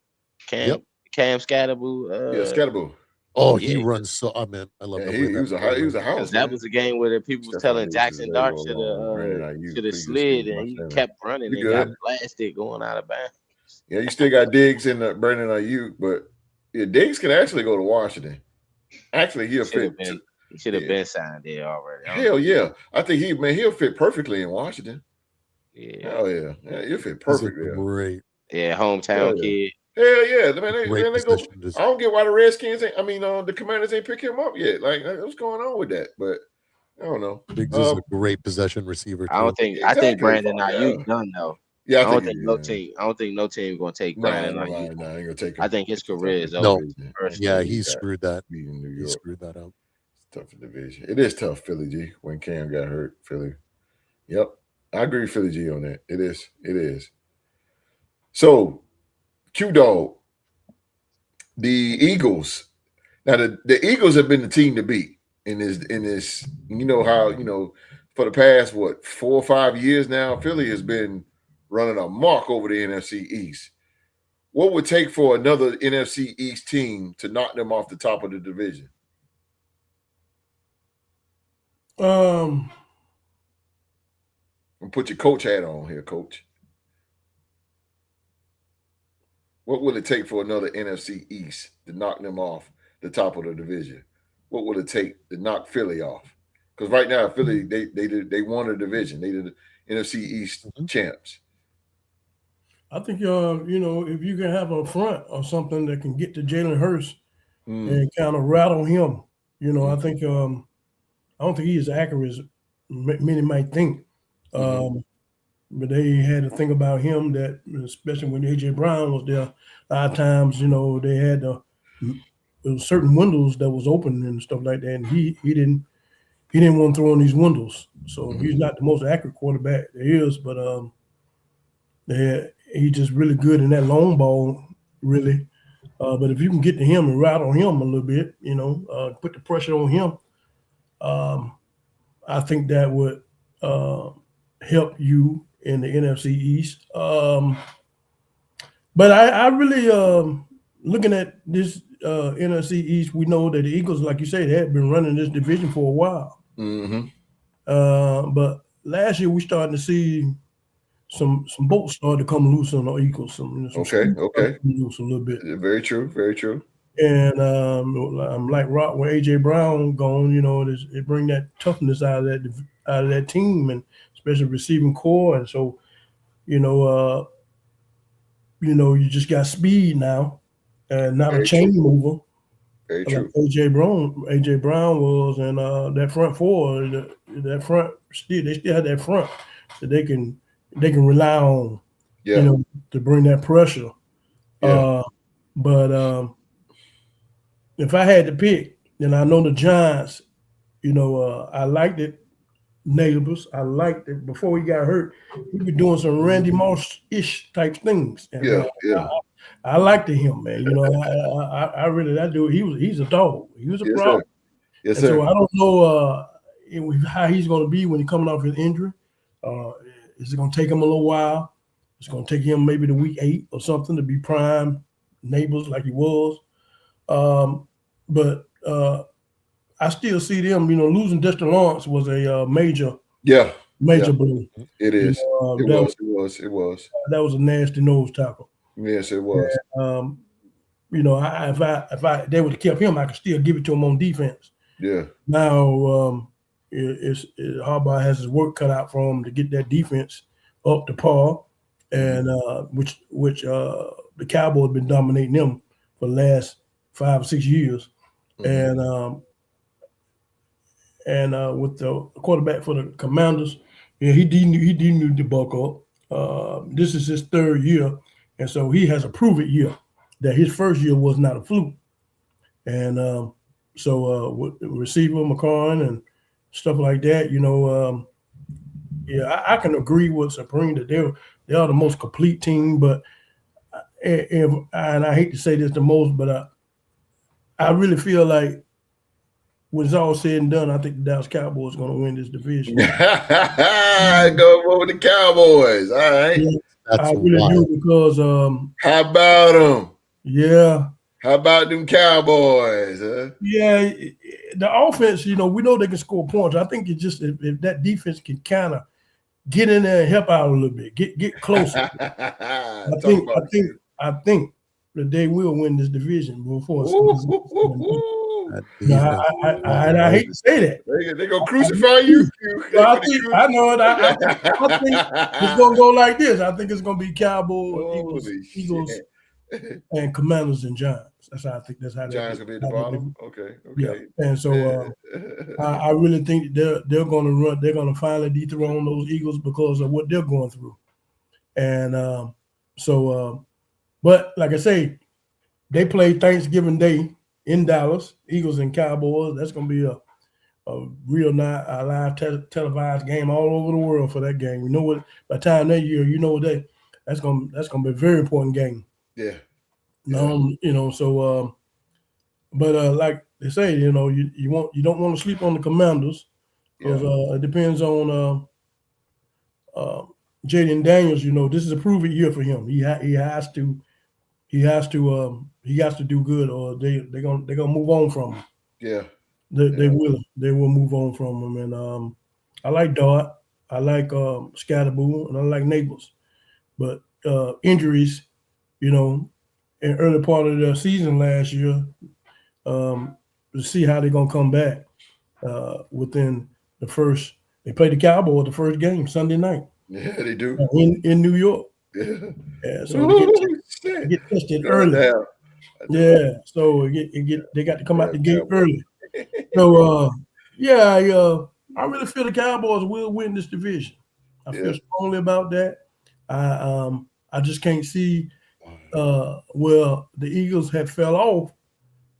Cam Scatterboo. Scatterboo. Oh, he runs so. I love him. He was a house. That was a game where the people was telling Jackson Dart should have slid, and he kept running and got blasted going out of bounds. Yeah, you still got Diggs and Brandon Ayuk, but Diggs can actually go to Washington. Actually, he'll fit. He should have been signed there already. Hell yeah, I think he'll fit perfectly in Washington. Yeah. Hell yeah, he'll fit perfectly. Great. Yeah, hometown kid. Hell yeah, man! They go. I don't get why the Redskins the Commanders ain't pick him up yet. Like, what's going on with that? But I don't know. Diggs is a great possession receiver. Too. I think Brandon Ayuk done though. Yeah, I don't think no team gonna take Brandon Ayuk. No, ain't gonna take him. I think his career is over. Yeah, he screwed that. He screwed that up. It's tough division. It is tough, Philly G. When Cam got hurt, Philly. Yep, I agree with Philly G on that. It is. So. Q-Dog, the Eagles. Now the Eagles have been the team to beat in this. You know how for the past 4 or 5 years now, Philly has been running amok over the NFC East. What would take for another NFC East team to knock them off the top of the division? Um, And put your coach hat on here, coach. What will it take for another NFC East to knock them off the top of the division? What will it take to knock Philly off? Because right now, Philly, they won a division. They did the NFC East champs. I think if you can have a front or something that can get to Jalen Hurts and kind of rattle him, I think I don't think he's as accurate as many might think. But they had to think about him that, especially when AJ Brown was there, a lot of times, they had there was certain windows that was open and stuff like that, and he didn't want to throw in these windows. So he's not the most accurate quarterback there is, but he's just really good in that long ball, really. But if you can get to him and rattle him a little bit, put the pressure on him, I think that would help you in the NFC East. But I really looking at this NFC East, we know that the Eagles, like you say, they had been running this division for a while. But last year we started to see some bolts started to come loose on the Eagles. Okay. Loose a little bit. Very true. Very true. And I'm like Rock, when AJ Brown gone, it bring that toughness out of that team, and especially receiving core. And so, you just got speed now, and not a chain mover. Very true. Like AJ Brown was, and that front four, that front they still have that front that they can rely on, to bring that pressure. But if I had to pick, then I know the Giants. I liked it. Neighbors, I liked it before he got hurt. He was doing some Randy Moss-ish type things. And, I liked him, man. I really that dude. He's a dog. He was a problem. Yes, sir. So I don't know how he's going to be when he's coming off his injury. Is it going to take him a little while? It's going to take him maybe to week 8 or something to be prime Neighbors like he was. But I still see them, losing Dexter Lawrence was a major blow. It is. It was. That was a nasty nose tackle. Yes, it was. And, if they would have kept him, I could still give it to him on defense. Yeah. Now Harbaugh has his work cut out for him to get that defense up to par, and which the Cowboys have been dominating them for the last 5 or 6 years, and with the quarterback for the Commanders, he need to buck up. This is his 3rd year, and so he has a prove-it year that his first year was not a fluke. And with receiver McCarron and stuff like that, I can agree with Supreme that they are the most complete team. But and I hate to say this the most, but I really feel like when it's all said and done, I think the Dallas Cowboys are going to win this division. Go with the Cowboys. All right. Yeah, I really do, because how about them? Yeah. How about them Cowboys? Huh? Yeah, the offense, we know they can score points. I think it's just if that defense can kind of get in there and help out a little bit, get closer. I think that they will win this division before. I hate to say that. They're going to crucify you. I know it. I think it's going to go like this. I think it's going to be Cowboys, Eagles, and Commanders and Giants. That's how I think. That's how Giants going to be at the bottom. Okay. Yeah, and so I really think they're going to run. They're going to finally dethrone those Eagles because of what they're going through. And but like I say, they play Thanksgiving Day in Dallas, Eagles and Cowboys. That's going to be a real live televised game all over the world for that game. We know what by the time that year, that's going to be a very important game. Yeah. So like they say, you don't want to sleep on the Commanders, because it depends on Jaden Daniels. This is a prove-it year for him. He has to he has to do good, or they're gonna move on from him. Yeah. They will move on from him. And I like Dart, I like Scatterboo, and I like Neighbors, but injuries, in early part of the season last year, to see how they're gonna come back within the first. They played the Cowboys the first game Sunday night. Yeah, they do. In New York. Yeah. So they get tested early. Yeah, so they got to come out the gate early. So I really feel the Cowboys will win this division. I feel strongly about that. I just can't see where the Eagles have fell off.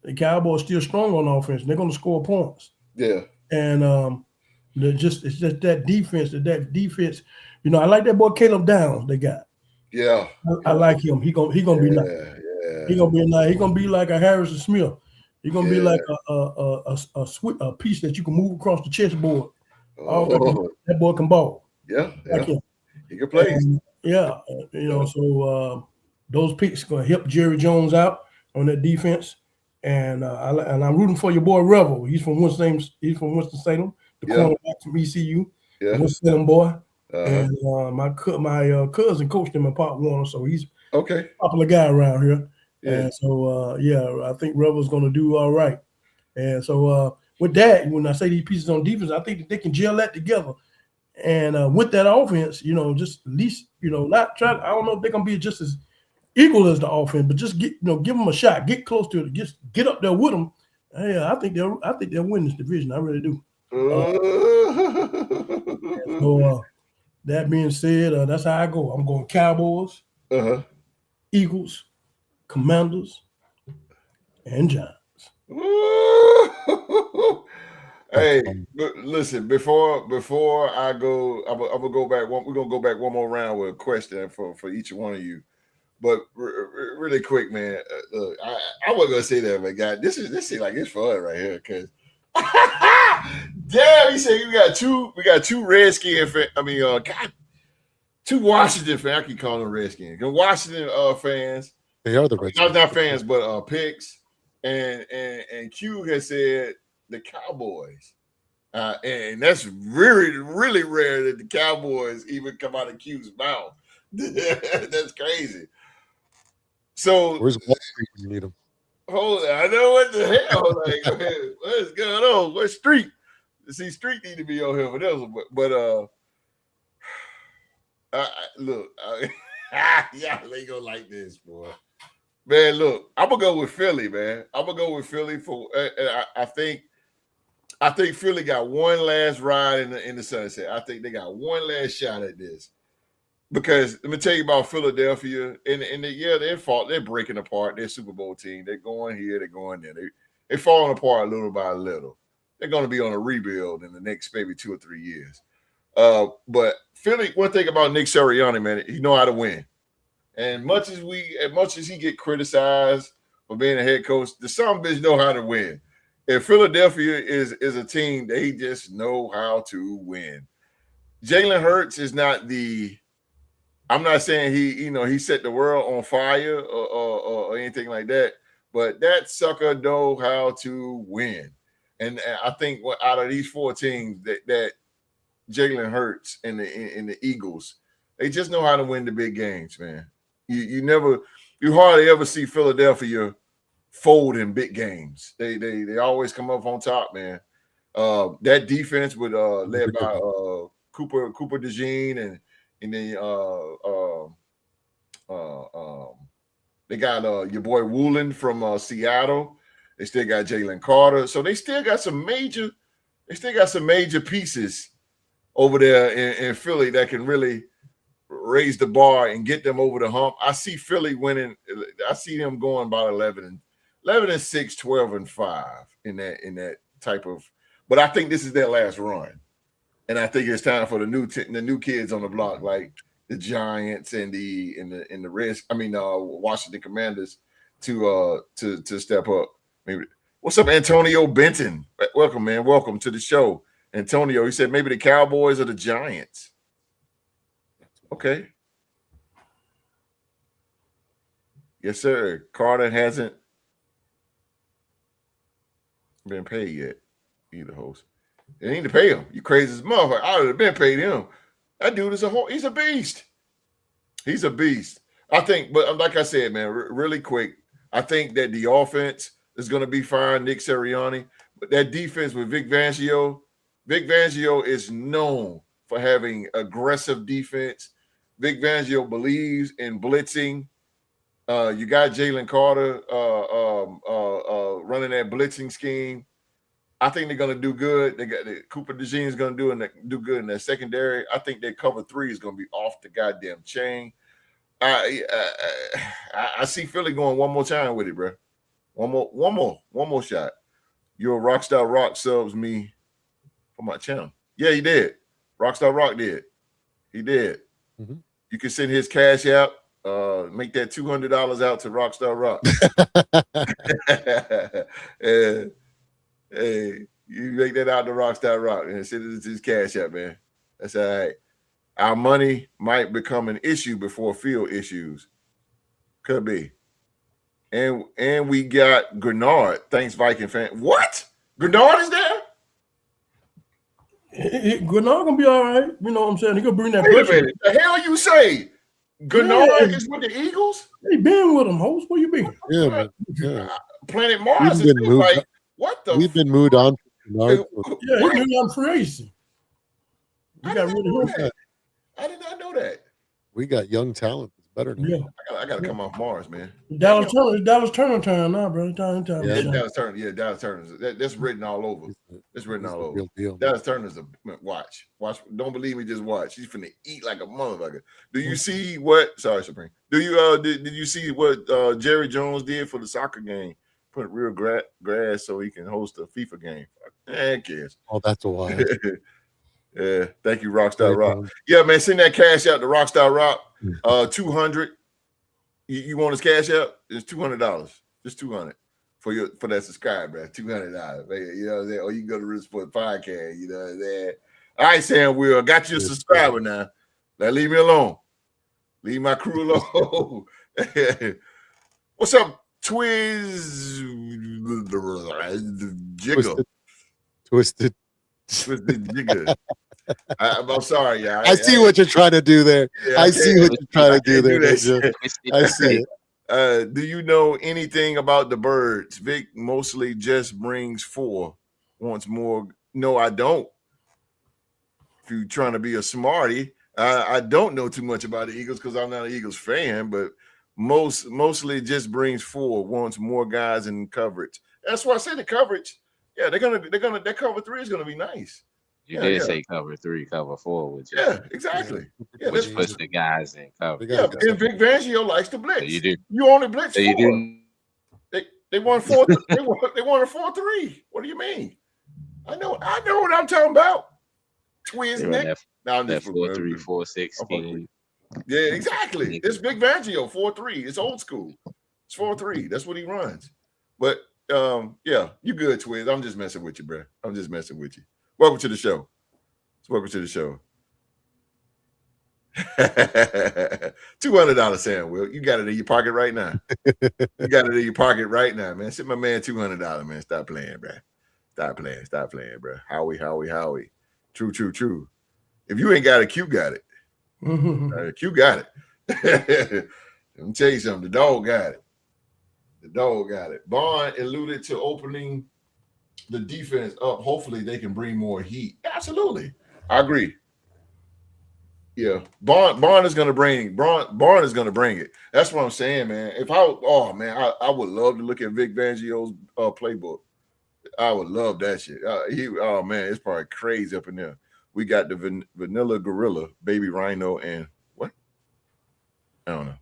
The Cowboys still strong on offense. They're going to score points. Yeah, and it's just that defense. I like that boy Caleb Downs they got. Yeah, I like him. He gonna be nice. Yeah. He gonna be nice. He gonna be like a Harrison Smith. He gonna be like a piece that you can move across the chessboard. That boy can ball. Yeah, like him. He can play. So those picks gonna help Jerry Jones out on that defense. And I'm rooting for your boy Revel. He's from Winston-Salem, the cornerback from ECU. Yeah, Winston-Salem boy. And my cousin coached him in Pop Warner, so he's a popular guy around here. Yeah. And so I think Revel's going to do all right. And so with that, when I say these pieces on defense, I think that they can gel that together. And with that offense, just at least not try. I don't know if they're going to be just as equal as the offense, but just give them a shot, get close to it, just get up there with them. Yeah, I think they'll win this division. I really do. So that being said, that's how I go. I'm going Cowboys, Eagles, Commanders, and Giants. Hey, listen. Before I go, I'm gonna go back. We're gonna go back one more round with a question for each one of you. But really quick, man. Look, I wasn't gonna say that, but God, this seems like it's fun right here, because damn, he said we got two Redskin fans. Two Washington fans. I keep calling them Redskins. Washington fans. They are the Redskins. Not fans, but picks. And Q has said the Cowboys. And that's really, really rare that the Cowboys even come out of Q's mouth. That's crazy. So where's Wall Street when you need them? Hold on, I know what the hell. Like, what's going on? What Street? See, Street need to be on here for this one, but look, y'all ain't gonna like this, boy. Man, look, I'm gonna go with Philly, man. I'm gonna go with Philly for. I think Philly got one last ride in the sunset. I think they got one last shot at this. Because let me tell you about Philadelphia, they're breaking apart. They're Super Bowl team. They're going here, they're going there. They're falling apart little by little. They're going to be on a rebuild in the next maybe 2 or 3 years. But Philly, one thing about Nick Sirianni, man, he know how to win. And much as he get criticized for being a head coach, the son bitch know how to win. And Philadelphia is a team, they just know how to win. Jalen Hurts is not I'm not saying he set the world on fire or anything like that, but that sucker know how to win. And I think out of these 4 teams that Jalen Hurts and the Eagles, they just know how to win the big games, man. You hardly ever see Philadelphia fold in big games. They always come up on top, man. That defense led by Cooper DeJean and then they got your boy Woolen from Seattle. They still got Jalen Carter. So they still got some major pieces over there in Philly that can really raise the bar and get them over the hump. I see Philly winning. I see them going about 11-6, 12-5 in that type of. But I think this is their last run. And I think it's time for the new kids on the block, like the Giants and the Washington Commanders, to step up. Maybe. What's up, Antonio Benton? Welcome, man. Welcome to the show, Antonio. He said maybe the Cowboys or the Giants. Okay. Yes, sir. Carter hasn't been paid yet. Either host. They need to pay him. You crazy as motherfucker. I would have been paid him. That dude is he's a beast. He's a beast. I think, but like I said, man, really quick, I think that the offense is going to be fine, Nick Sirianni. But that defense with Vic Fangio is known for having aggressive defense. Vic Fangio believes in blitzing. You got Jalen Carter running that blitzing scheme. I think they're going to do good. They got Cooper DeJean is going to do good in that secondary. I think that cover 3 is going to be off the goddamn chain. I see Philly going one more time with it, bro. One more shot. Your Rockstar Rock subs me for my channel. Yeah, he did. Rockstar Rock did. He did. Mm-hmm. You can send his cash out. Make that $200 out to Rockstar Rock. Hey, you make that out to Rockstar Rock and send it to his cash out, man. That's all right. Our money might become an issue before field issues. Could be. And we got Grenard. Thanks, Viking fan. What? Grenard is there? Grenard gonna be all right. You know what I'm saying? He gonna bring that Wait a pressure. minute. The hell you say? Grenard is with the Eagles? He been with them, host. Where you been? Yeah, man. Yeah. Planet Mars We've is been moved like, what the? We've been moved on. Yeah, he been on free agency. I got did rid not of know him. that. I did not know that. We got young talent. It's better than Yeah. I gotta come off Mars, man. Dallas Turner time now, bro. Time. Yeah. Dallas Turner. Yeah, Dallas Turner. That's written all over. It's written all over. Real deal. Dallas Turner's a watch. Don't believe me, just watch. He's finna eat like a motherfucker. Do you see what? Sorry, Supreme. Do you did you see what Jerry Jones did for the soccer game? Put real grass so he can host a FIFA game. Who cares? Oh, that's a while. Yeah, thank you, Rockstar Rock. Yeah, man, send that cash out to Rockstar Rock. 200. You want his cash out? It's $200. Just 200 for that subscribe, bro. $200. You know what I'm saying? Or you can go to Real Sports Podcast. You know what I'm saying? All right, Sam Will. Got you a subscriber now. Now leave me alone. Leave my crew alone. What's up, Twiz? Jiggle. Twisted Jiggle. I'm sorry, y'all. I see what you're trying to do there. Yeah, I see what you're trying to do there. that I see it. Do you know anything about the birds? Vic mostly just brings 4. Wants more. No, I don't. If you're trying to be a smarty, I don't know too much about the Eagles because I'm not an Eagles fan, but mostly just brings 4. Wants more guys in coverage. That's why I say the coverage. Yeah, they're gonna that cover 3 is gonna be nice. You did say cover 3, cover 4, which exactly. Yeah, which puts the guys in cover. Yeah, and Vic Fangio likes to blitz. So you do. You only blitz 4. You do. They won 4. they won a 4-3. What do you mean? I know what I'm talking about. Twins neck. Now that 4-3, 4-6 scheme. Yeah, exactly. It's Big Fangio 4-3. It's old school. It's 4-3. That's what he runs. But yeah, you good, Twins. I'm just messing with you, bro. I'm just messing with you. Welcome to the show. Welcome to the show. $200, Sam Will. You got it in your pocket right now. You got it in your pocket right now, man. Send my man $200, man. Stop playing, bro. Stop playing, bro. Howie. True. If you ain't got it, Q got it. Q got it. Let me tell you something. The dog got it. Bond alluded to opening the defense up. Hopefully they can bring more heat. Absolutely. I agree. Yeah. Bond is gonna bring it. That's what I'm saying, man. I would love to look at Vic Fangio's playbook. I would love that shit. It's probably crazy up in there. We got the vanilla gorilla, baby rhino, and what? I don't know.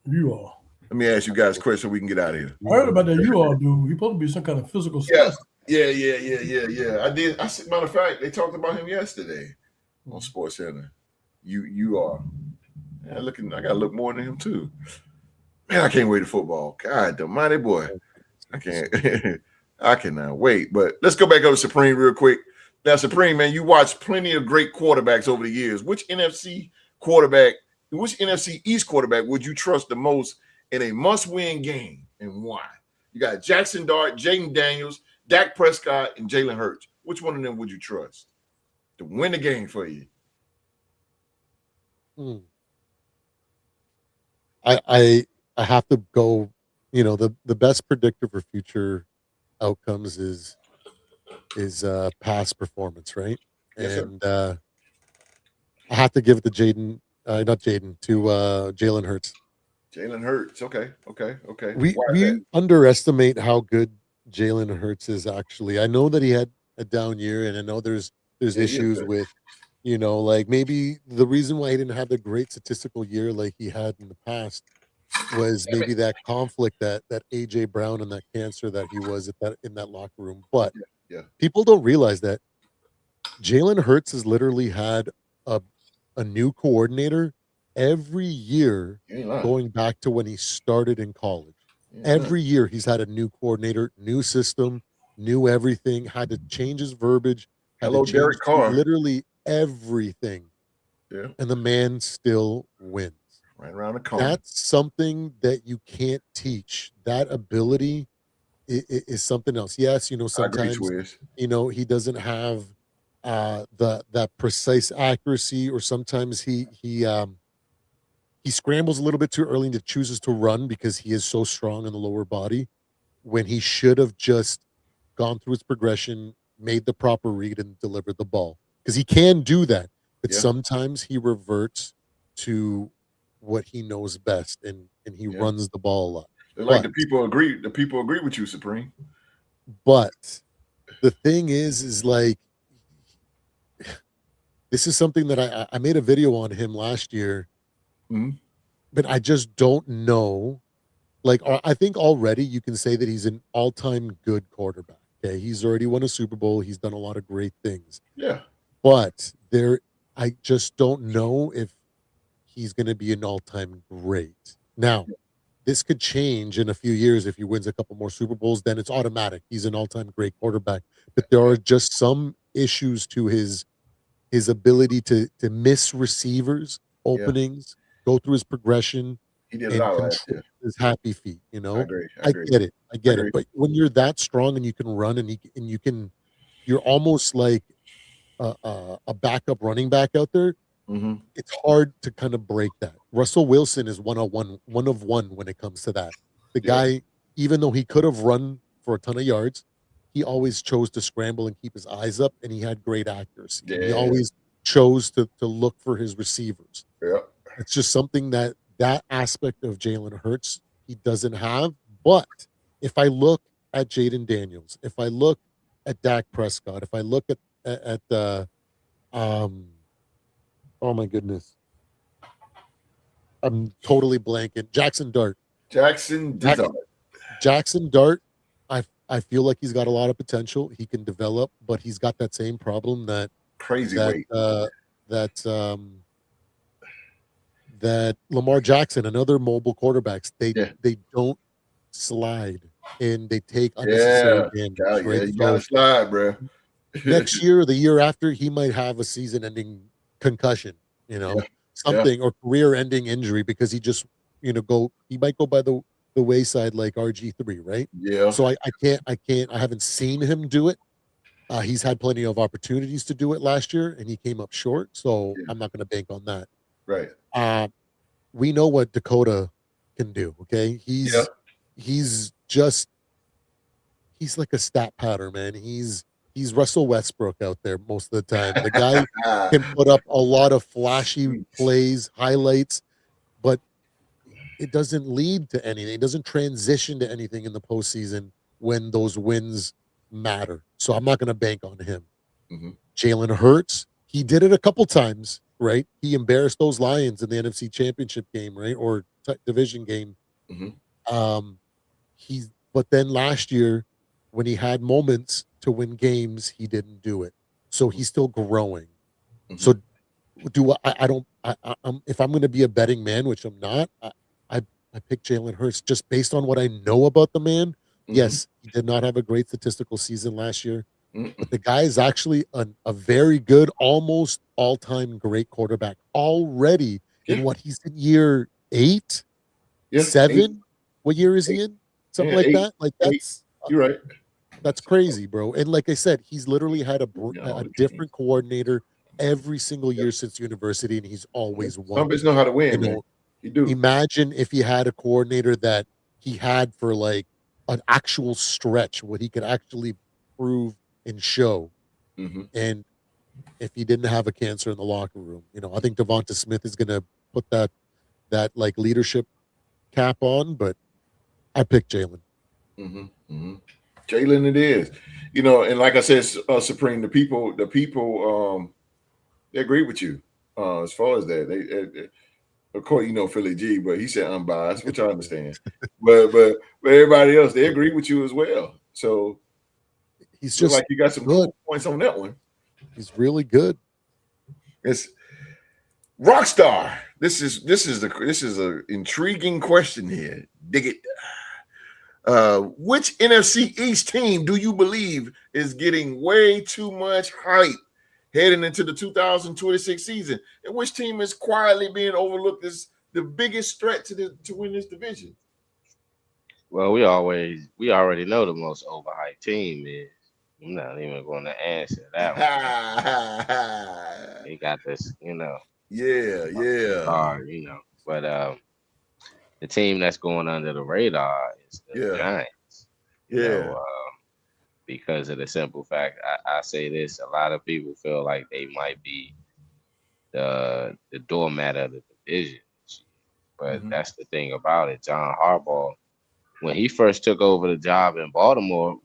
You are. Let me ask you guys a question so we can get out of here. I heard about that. You all do. You're supposed to be some kind of physical stuff. Yeah. I did. Matter of fact, they talked about him yesterday on Sports Center. You are. Yeah, I gotta look more than him too. Man, I can't wait to football. God almighty, boy. I can't. I cannot wait. But let's go back over to Supreme real quick. Now, Supreme, man, you watched plenty of great quarterbacks over the years. Which NFC East quarterback would you trust the most in a must-win game, and why? You got Jackson Dart, Jaden Daniels, Dak Prescott, and Jalen Hurts. Which one of them would you trust to win the game for you? I have to go. The best predictor for future outcomes is past performance, right? Yes, sir. And I have to give it to Jalen Hurts. Jalen Hurts. Okay. We Why is that? underestimate how good Jalen Hurts is actually. I know that he had a down year, and I know there's issues with, like maybe the reason why he didn't have the great statistical year like he had in the past was maybe that conflict that AJ Brown and that cancer that he was in that locker room. But Yeah. people don't realize that Jalen Hurts has literally had a new coordinator every year going back to when he started in college. Every year he's had a new coordinator, new system, new everything, had to change his verbiage, had Hello, to change Derek Carr. literally everything. Yeah. And the man still wins. Right around the corner. That's something that you can't teach. That ability is something else. Yes, sometimes he doesn't have that precise accuracy, or sometimes he scrambles a little bit too early and chooses to run because he is so strong in the lower body when he should have just gone through his progression, made the proper read, and delivered the ball. Because he can do that, but sometimes he reverts to what he knows best, and he runs the ball a lot. Like the people agree. The people agree with you, Supreme. But the thing is like, this is something that I made a video on him last year, but I just don't know. Like, I think already you can say that he's an all-time good quarterback. Okay, he's already won a Super Bowl. He's done a lot of great things. Yeah, but I just don't know if he's going to be an all-time great. Now, this could change in a few years if he wins a couple more Super Bowls. Then it's automatic. He's an all-time great quarterback. But there are just some issues to his ability to miss receivers, openings, go through his progression, he did it all last year. His happy feet. I agree. I get it. But when you're that strong and you can run and you're almost like a backup running back out there. It's hard to kind of break that. Russell Wilson is one of one when it comes to that. The guy, even though he could have run for a ton of yards, he always chose to scramble and keep his eyes up, and he had great accuracy. He always chose to look for his receivers. It's just something that aspect of Jalen Hurts he doesn't have. But if I look at Jaden Daniels, if I look at Dak Prescott, if I look at oh my goodness, I'm totally blanking. Jackson Dart. Jackson Dart. I feel like he's got a lot of potential. He can develop, but he's got that same problem that that Lamar Jackson and other mobile quarterbacks, they don't slide and they take unnecessary damage. Right? You gotta slide, bro. Next year or the year after, he might have a season-ending concussion, something or career-ending injury because he just, he might go by the wayside like RG3, right? Yeah. So I haven't seen him do it. He's had plenty of opportunities to do it last year, and he came up short. So I'm not going to bank on that. Right. We know what Dakota can do. Okay, he's like a stat pattern, man. He's Russell Westbrook out there most of the time. The guy can put up a lot of flashy plays, highlights, but it doesn't lead to anything. It doesn't transition to anything in the postseason when those wins matter. So I'm not going to bank on him. Jalen Hurts, he did it a couple times, right? He embarrassed those Lions in the NFC Championship game, right? Or division game. But then last year, when he had moments to win games, he didn't do it. So he's still growing. So if I'm going to be a betting man, which I'm not, I pick Jalen Hurts just based on what I know about the man. Yes, he did not have a great statistical season last year, but the guy is actually a very good, almost all-time great quarterback already in what he's in year 8. 7. 8. What year is he in? Something like 8, that. Like 8. You're right. That's crazy, bro. And like I said, he's literally had Yeah, a different coordinator every single year since university, and he's always some won. bitches know how to win, You man. know, You do. imagine if he had a coordinator that he had for like an actual stretch, what he could actually prove and show. Mhm. And if he didn't have a cancer in the locker room, I think Devonta Smith is gonna put that like leadership cap on, but I picked Jalen. Mhm. Mhm. Jalen, it is. And like I said, Supreme, the people, they agree with you. As far as that, they of course, Philly G, but he said unbiased, which I understand. but everybody else, they agree with you as well. So He's look just like you got some good. cool points on that one. He's really good. It's Rockstar. This is a intriguing question here. Dig it. Which NFC East team do you believe is getting way too much hype heading into the 2026 season? And which team is quietly being overlooked as the biggest threat to win this division? Well, we already know the most overhyped team is. I'm not even going to answer that one. They got this, Yeah. But the team that's going under the radar is the Yeah. Giants. Yeah. Because of the simple fact, I say this: a lot of people feel like they might be the doormat of the division, but Mhm. that's the thing about it. John Harbaugh, when he first took over the job in Baltimore,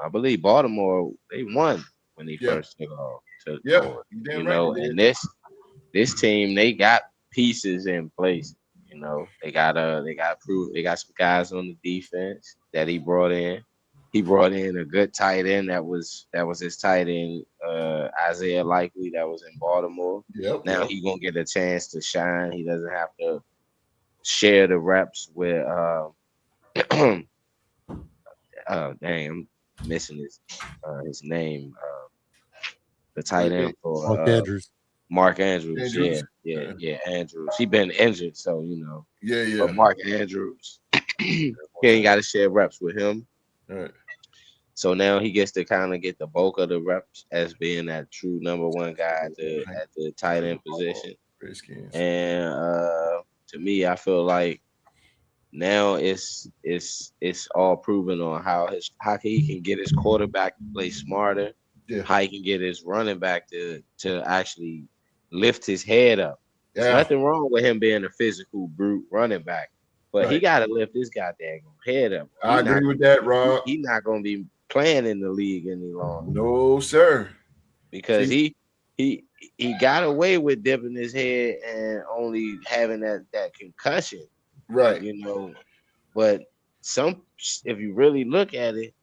I believe Baltimore they won when he Yeah. first took Yeah. over. You damn right they And did. this team they got pieces in place. They got some guys on the defense that he brought in. He brought in a good tight end that was his tight end, Isaiah Likely, that was in Baltimore. Yep. Now he's gonna get a chance to shine. He doesn't have to share the reps with dang, I'm missing his name. The tight end Mark for Andrews. Mark Andrews. Andrews. Yeah, Andrews. He been injured, so Yeah. But Mark Andrews, he ain't got to share reps with him. All right. So now he gets to kind of get the bulk of the reps as being that true number one guy at the tight end position. And to me, I feel like now it's all proven on how he can get his quarterback to play smarter, Yeah. how he can get his running back to actually lift his head up. Yeah. There's nothing wrong with him being a physical brute running back, but he got to lift his goddamn head up. I agree with that, Rob. He's not going to be playing in the league any longer. No, sir. Because he got away with dipping his head and only having that concussion. Right. But if you really look at it,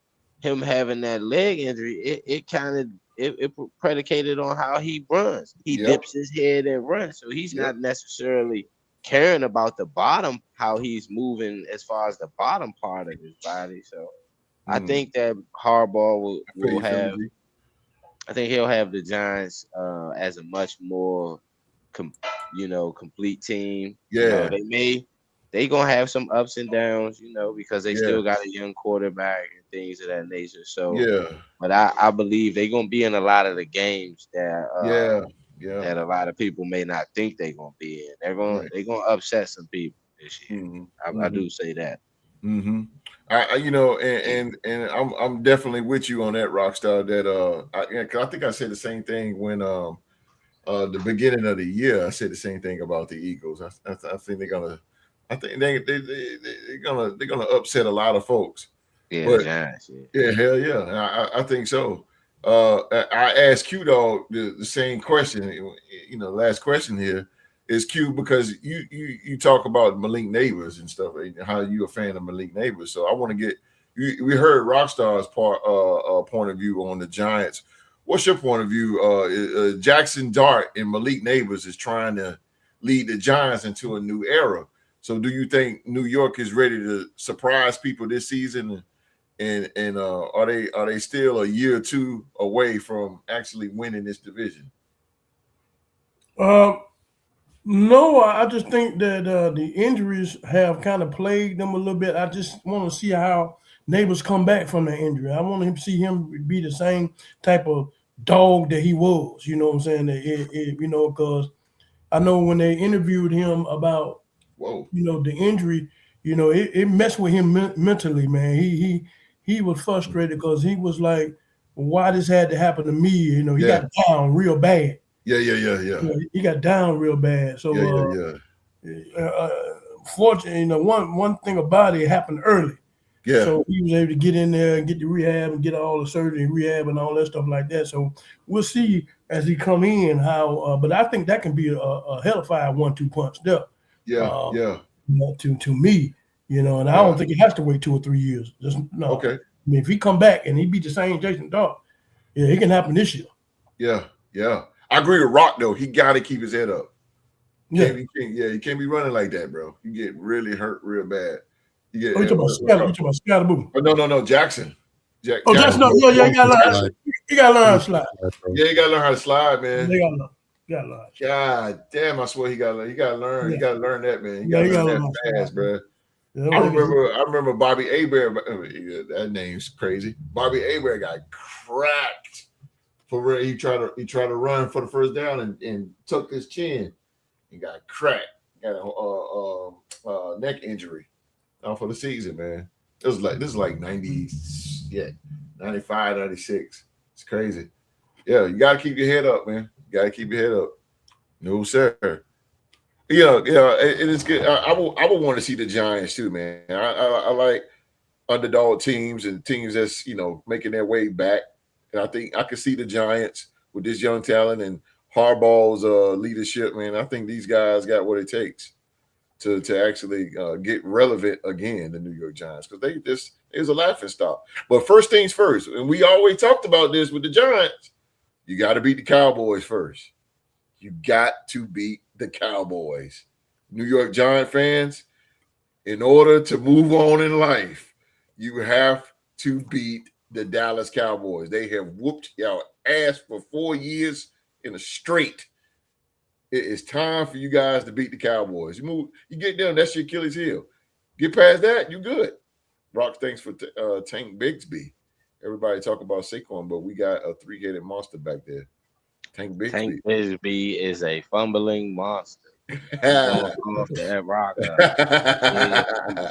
him having that leg injury, it kind of it predicated on how he runs. He dips his head and runs, so he's not necessarily caring about the bottom, how he's moving as far as the bottom part of his body. So I think that Harbaugh will have. I think he'll have the Giants as a much more, complete team. Yeah. They gonna have some ups and downs, because they still got a young quarterback and things of that nature. So but I believe they're gonna be in a lot of the games that that a lot of people may not think they're gonna be in. They're gonna upset some people this year. I do say that. Mm-hmm. And I'm definitely with you on that, Rockstar. That I think I said the same thing when the beginning of the year. I said the same thing about the Eagles. I think they're gonna. I think they're gonna upset a lot of folks. Yeah, but, Giants. Yeah, hell yeah, I think so. I asked Q Dog the same question. Last question here is Q, because you talk about Malik Neighbors and stuff, and how you a fan of Malik Neighbors. So I want to get we heard Rockstar's point of view on the Giants. What's your point of view? Jackson Dart and Malik Neighbors is trying to lead the Giants into a new era. So do you think New York is ready to surprise people this season? And are they still a year or two away from actually winning this division? No, I just think that the injuries have kind of plagued them a little bit. I just want to see how Neighbors come back from the injury. I want to see him be the same type of dog that he was. You know what I'm saying? Because I know when they interviewed him about Whoa. the injury, it messed with him mentally, man. He was frustrated because he was like, why this had to happen to me? He Yeah. got down real bad. Yeah. He got down real bad. So fortunately, one thing about it happened early. Yeah. So he was able to get in there and get the rehab and get all the surgery and rehab and all that stuff like that. So we'll see as he come in how. But I think that can be a hellified 1-2 punch there. Yeah. To me, and I don't think it has to wait 2 or 3 years. Just no. Okay. I mean, if he come back and he beat the same Jason Dart, yeah, it can happen this year. Yeah. I agree with Rock though. He got to keep his head up. Yeah. He can't be running like that, bro. You get really hurt real bad. You talking about Scatterboo? Oh, no, Jackson. Jackson. No, yeah, you gotta learn how to slide. Yeah, you gotta learn how to slide, man. You gotta learn. God damn, I swear he gotta learn. You gotta learn. You gotta learn that, man. You Yeah, gotta you learn gotta that fast, bro. Yeah, I remember Bobby Abear. That name's crazy. Bobby Abear got cracked for real. He tried to run for the first down and tucked his chin and got cracked. Got a neck injury for the season, man. This is like 95, 96. It's crazy. Yeah, you gotta keep your head up, man. You gotta keep your head up. No, sir. Yeah, it is good. I would want to see the Giants too, man. I like underdog teams and teams that's making their way back. And I think I could see the Giants with this young talent and Harbaugh's leadership, man. I think these guys got what it takes to actually get relevant again, the New York Giants, because it was a laughing stock. But first things first, and we always talked about this with the Giants, you got to beat the Cowboys first. You got to beat the Cowboys. New York Giant fans, in order to move on in life, you have to beat the Dallas Cowboys. They have whooped your ass for 4 years in a straight. It is time for you guys to beat the Cowboys. You get them, that's your Achilles heel. Get past that, you good. Rock, thanks for Tank Bigsby. Everybody talk about Saquon, but we got a three-headed monster back there. Tank Bigsby. Tank Bigsby is a fumbling monster. Off that rock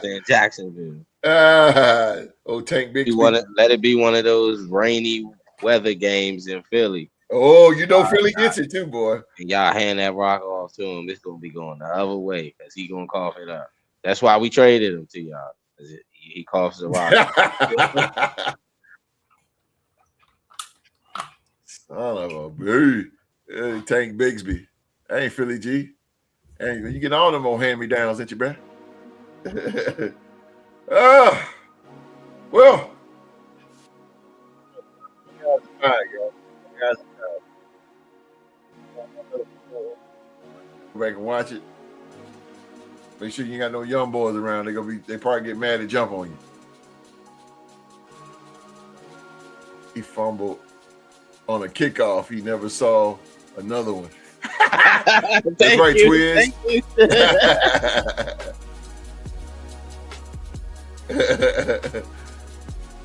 in Jacksonville. Tank Bigsby. Let it be one of those rainy weather games in Philly. Oh, Philly gets it too, boy. And y'all hand that rock off to him. It's gonna be going the other way because he gonna cough it up. That's why we traded him to y'all. He coughs the rock. Son of a boo. Tank Bigsby. I ain't Philly G. Hey, you get all them old hand-me-downs, ain't you, bro? Well. All right, y'all. Go back and watch it. Make sure you ain't got no young boys around. They probably get mad and jump on you. He fumbled on a kickoff. He never saw another one. That's right, Twiz.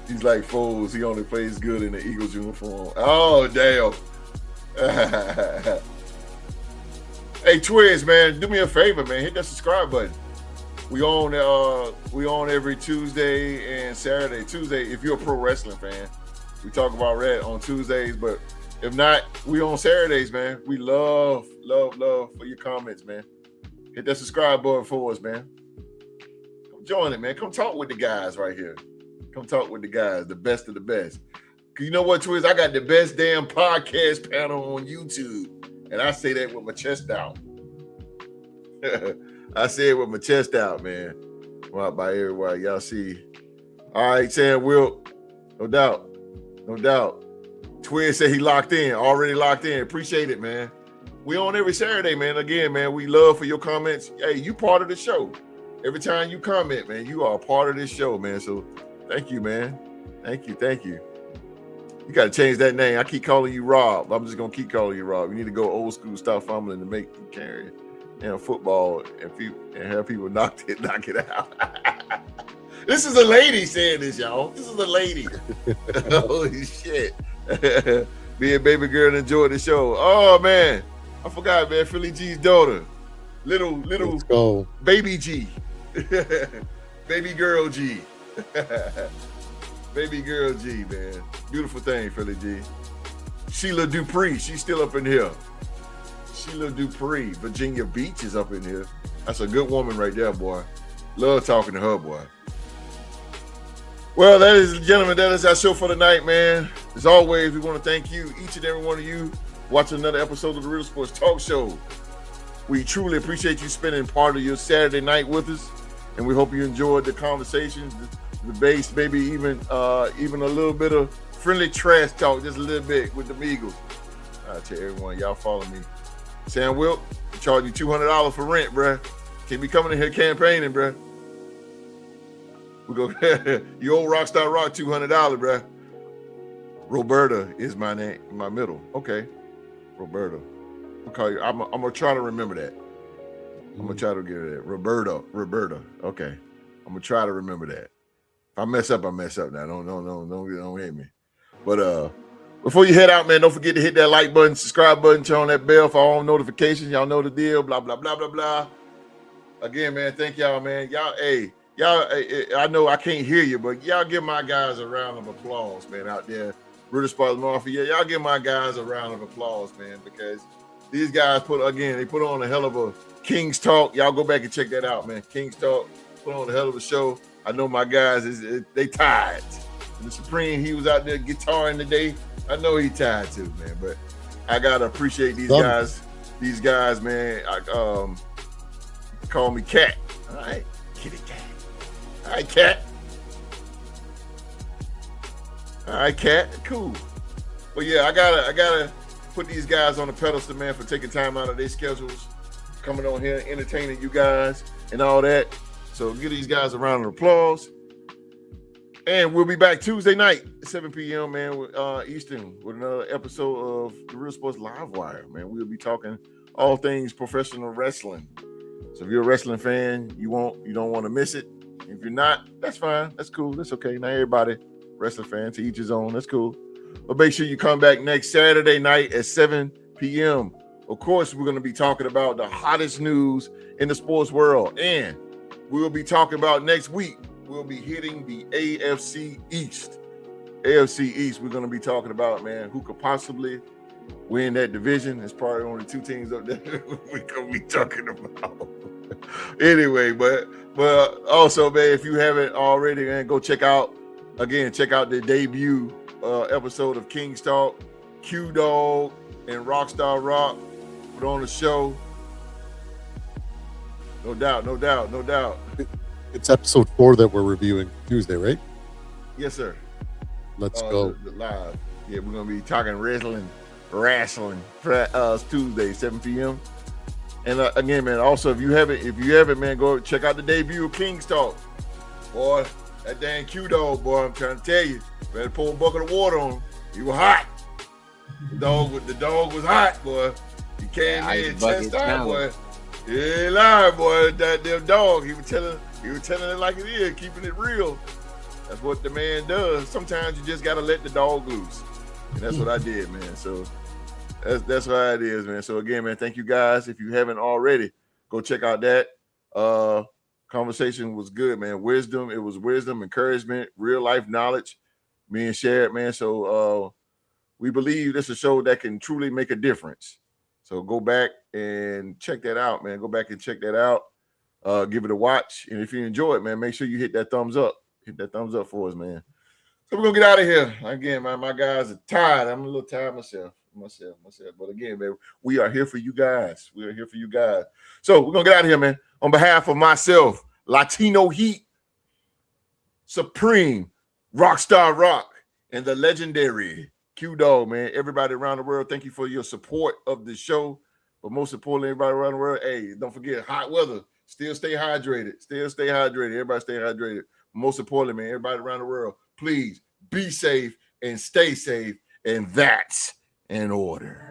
He's like Foles. He only plays good in the Eagles uniform. Oh, damn. Hey, Twiz, man, do me a favor, man. Hit that subscribe button. We on every Tuesday and Saturday. Tuesday, if you're a pro wrestling fan, we talk about Red on Tuesdays, but if not, we on Saturdays, man. We love for your comments, man. Hit that subscribe button for us, man. Come join it, man. Come talk with the guys right here. Come talk with the guys, the best of the best. You know what, Twiz? I got the best damn podcast panel on YouTube. And I say that with my chest out. I say it with my chest out, man. Well, by everybody, y'all see. All right, Sam Will. No doubt. Twiz said he already locked in. Appreciate it, man. We on every Saturday, man. Again, man, we love for your comments. Hey, you part of the show. Every time you comment, man, you are a part of this show, man. So thank you, man. Thank you. You got to change that name. I keep calling you Rob. I'm just going to keep calling you Rob. You need to go old school, stop fumbling to make you carry. football and have people knock it out. This is a lady saying this, y'all. This is a lady. Holy shit. Me and baby girl enjoyed the show. Oh man, I forgot, man. Philly G's daughter, little Let's go. baby G, baby girl G, baby girl G, man. Beautiful thing, Philly G. Sheila Dupree, she's still up in here. Sheila Dupree, Virginia Beach is up in here. That's a good woman right there, boy. Love talking to her, boy. Well, ladies and gentlemen, that is our show for tonight, man. As always, we want to thank you, each and every one of you, watching another episode of the Real Sports Talk Show. We truly appreciate you spending part of your Saturday night with us, and we hope you enjoyed the conversations, the debates, maybe even a little bit of friendly trash talk, just a little bit with the Eagles. I tell everyone, y'all follow me. Sam Wilk, charge you $200 for rent, bruh. Can't be coming in here campaigning, bruh. We go, you old Rockstar Rock, $200, bruh. Roberta is my name, my middle. Okay, Roberta. I'll call you. I'm gonna try to remember that. I'm gonna try to get it. Roberta. Okay, I'm gonna try to remember that. If I mess up, I mess up. Now, don't hit me. But before you head out, man, don't forget to hit that like button, subscribe button, turn on that bell for all notifications. Y'all know the deal. Blah blah blah blah blah. Again, man, thank y'all, man. Y'all, I know I can't hear you, but y'all give my guys a round of applause, man, out there. British Sports Mafia, y'all give my guys a round of applause, man, because these guys put on a hell of a King's Talk. Y'all go back and check that out, man. King's Talk put on a hell of a show. I know my guys, they tired. The Supreme, he was out there guitaring today. I know he tired too, man, but I gotta appreciate these guys. These guys, man, call me Cat. All right, kitty cat. All right, Cat. All right, Cat. Cool. But yeah, I gotta put these guys on the pedestal, man, for taking time out of their schedules, coming on here, entertaining you guys and all that. So give these guys a round of applause. And we'll be back Tuesday night, 7 p.m., man, with, Eastern, with another episode of the Real Sports Live Wire, man. We'll be talking all things professional wrestling. So if you're a wrestling fan, you don't want to miss it. If you're not, that's fine. That's cool. That's okay. Not everybody wrestling fan, to each his own. That's cool. But make sure you come back next Saturday night at 7 p.m. Of course, we're going to be talking about the hottest news in the sports world. And we'll be talking about next week. We'll be hitting the AFC East. AFC East, we're going to be talking about, man, who could possibly win that division. There's probably only two teams up there we're going to be talking about. Anyway, but also, man, if you haven't already, man, go check out the debut episode of King's Talk. Q-Dog and Rockstar Rock put on the show. No doubt. It's episode 4 that we're reviewing Tuesday, right? Yes, sir. Let's go. The live. Yeah, we're gonna be talking wrestling Tuesday, 7 p.m. And again, man, also if you haven't, man, go check out the debut of King's Talk. Boy, that dang Q-Dog, boy, I'm trying to tell you, better pour a bucket of water on him. He was hot. The dog was hot, boy. He came in chest out, boy. Yeah, lie, boy. That damn dog. He was telling it like it is, keeping it real. That's what the man does. Sometimes you just gotta let the dog loose, and that's what I did, man. So that's how it is, man. So again, man, thank you guys. If you haven't already, go check out that. Conversation was good, man. Wisdom, encouragement, real life knowledge being shared, man. So we believe this is a show that can truly make a difference. So go back and check that out, man. Go back and check that out. Give it a watch. And if you enjoy it, man, make sure you hit that thumbs up. Hit that thumbs up for us, man. So we're going to get out of here. Again, my guys are tired. I'm a little tired myself. But again, man, we are here for you guys. So we're going to get out of here, man. On behalf of myself, Latino Heat, Supreme, Rockstar Rock, and the legendary Q-Dog, man. Everybody around the world, thank you for your support of the show. But most importantly, everybody around the world, hey, don't forget hot weather. Still stay hydrated. Everybody stay hydrated. Most importantly, man, everybody around the world, please be safe and stay safe. And that's in order.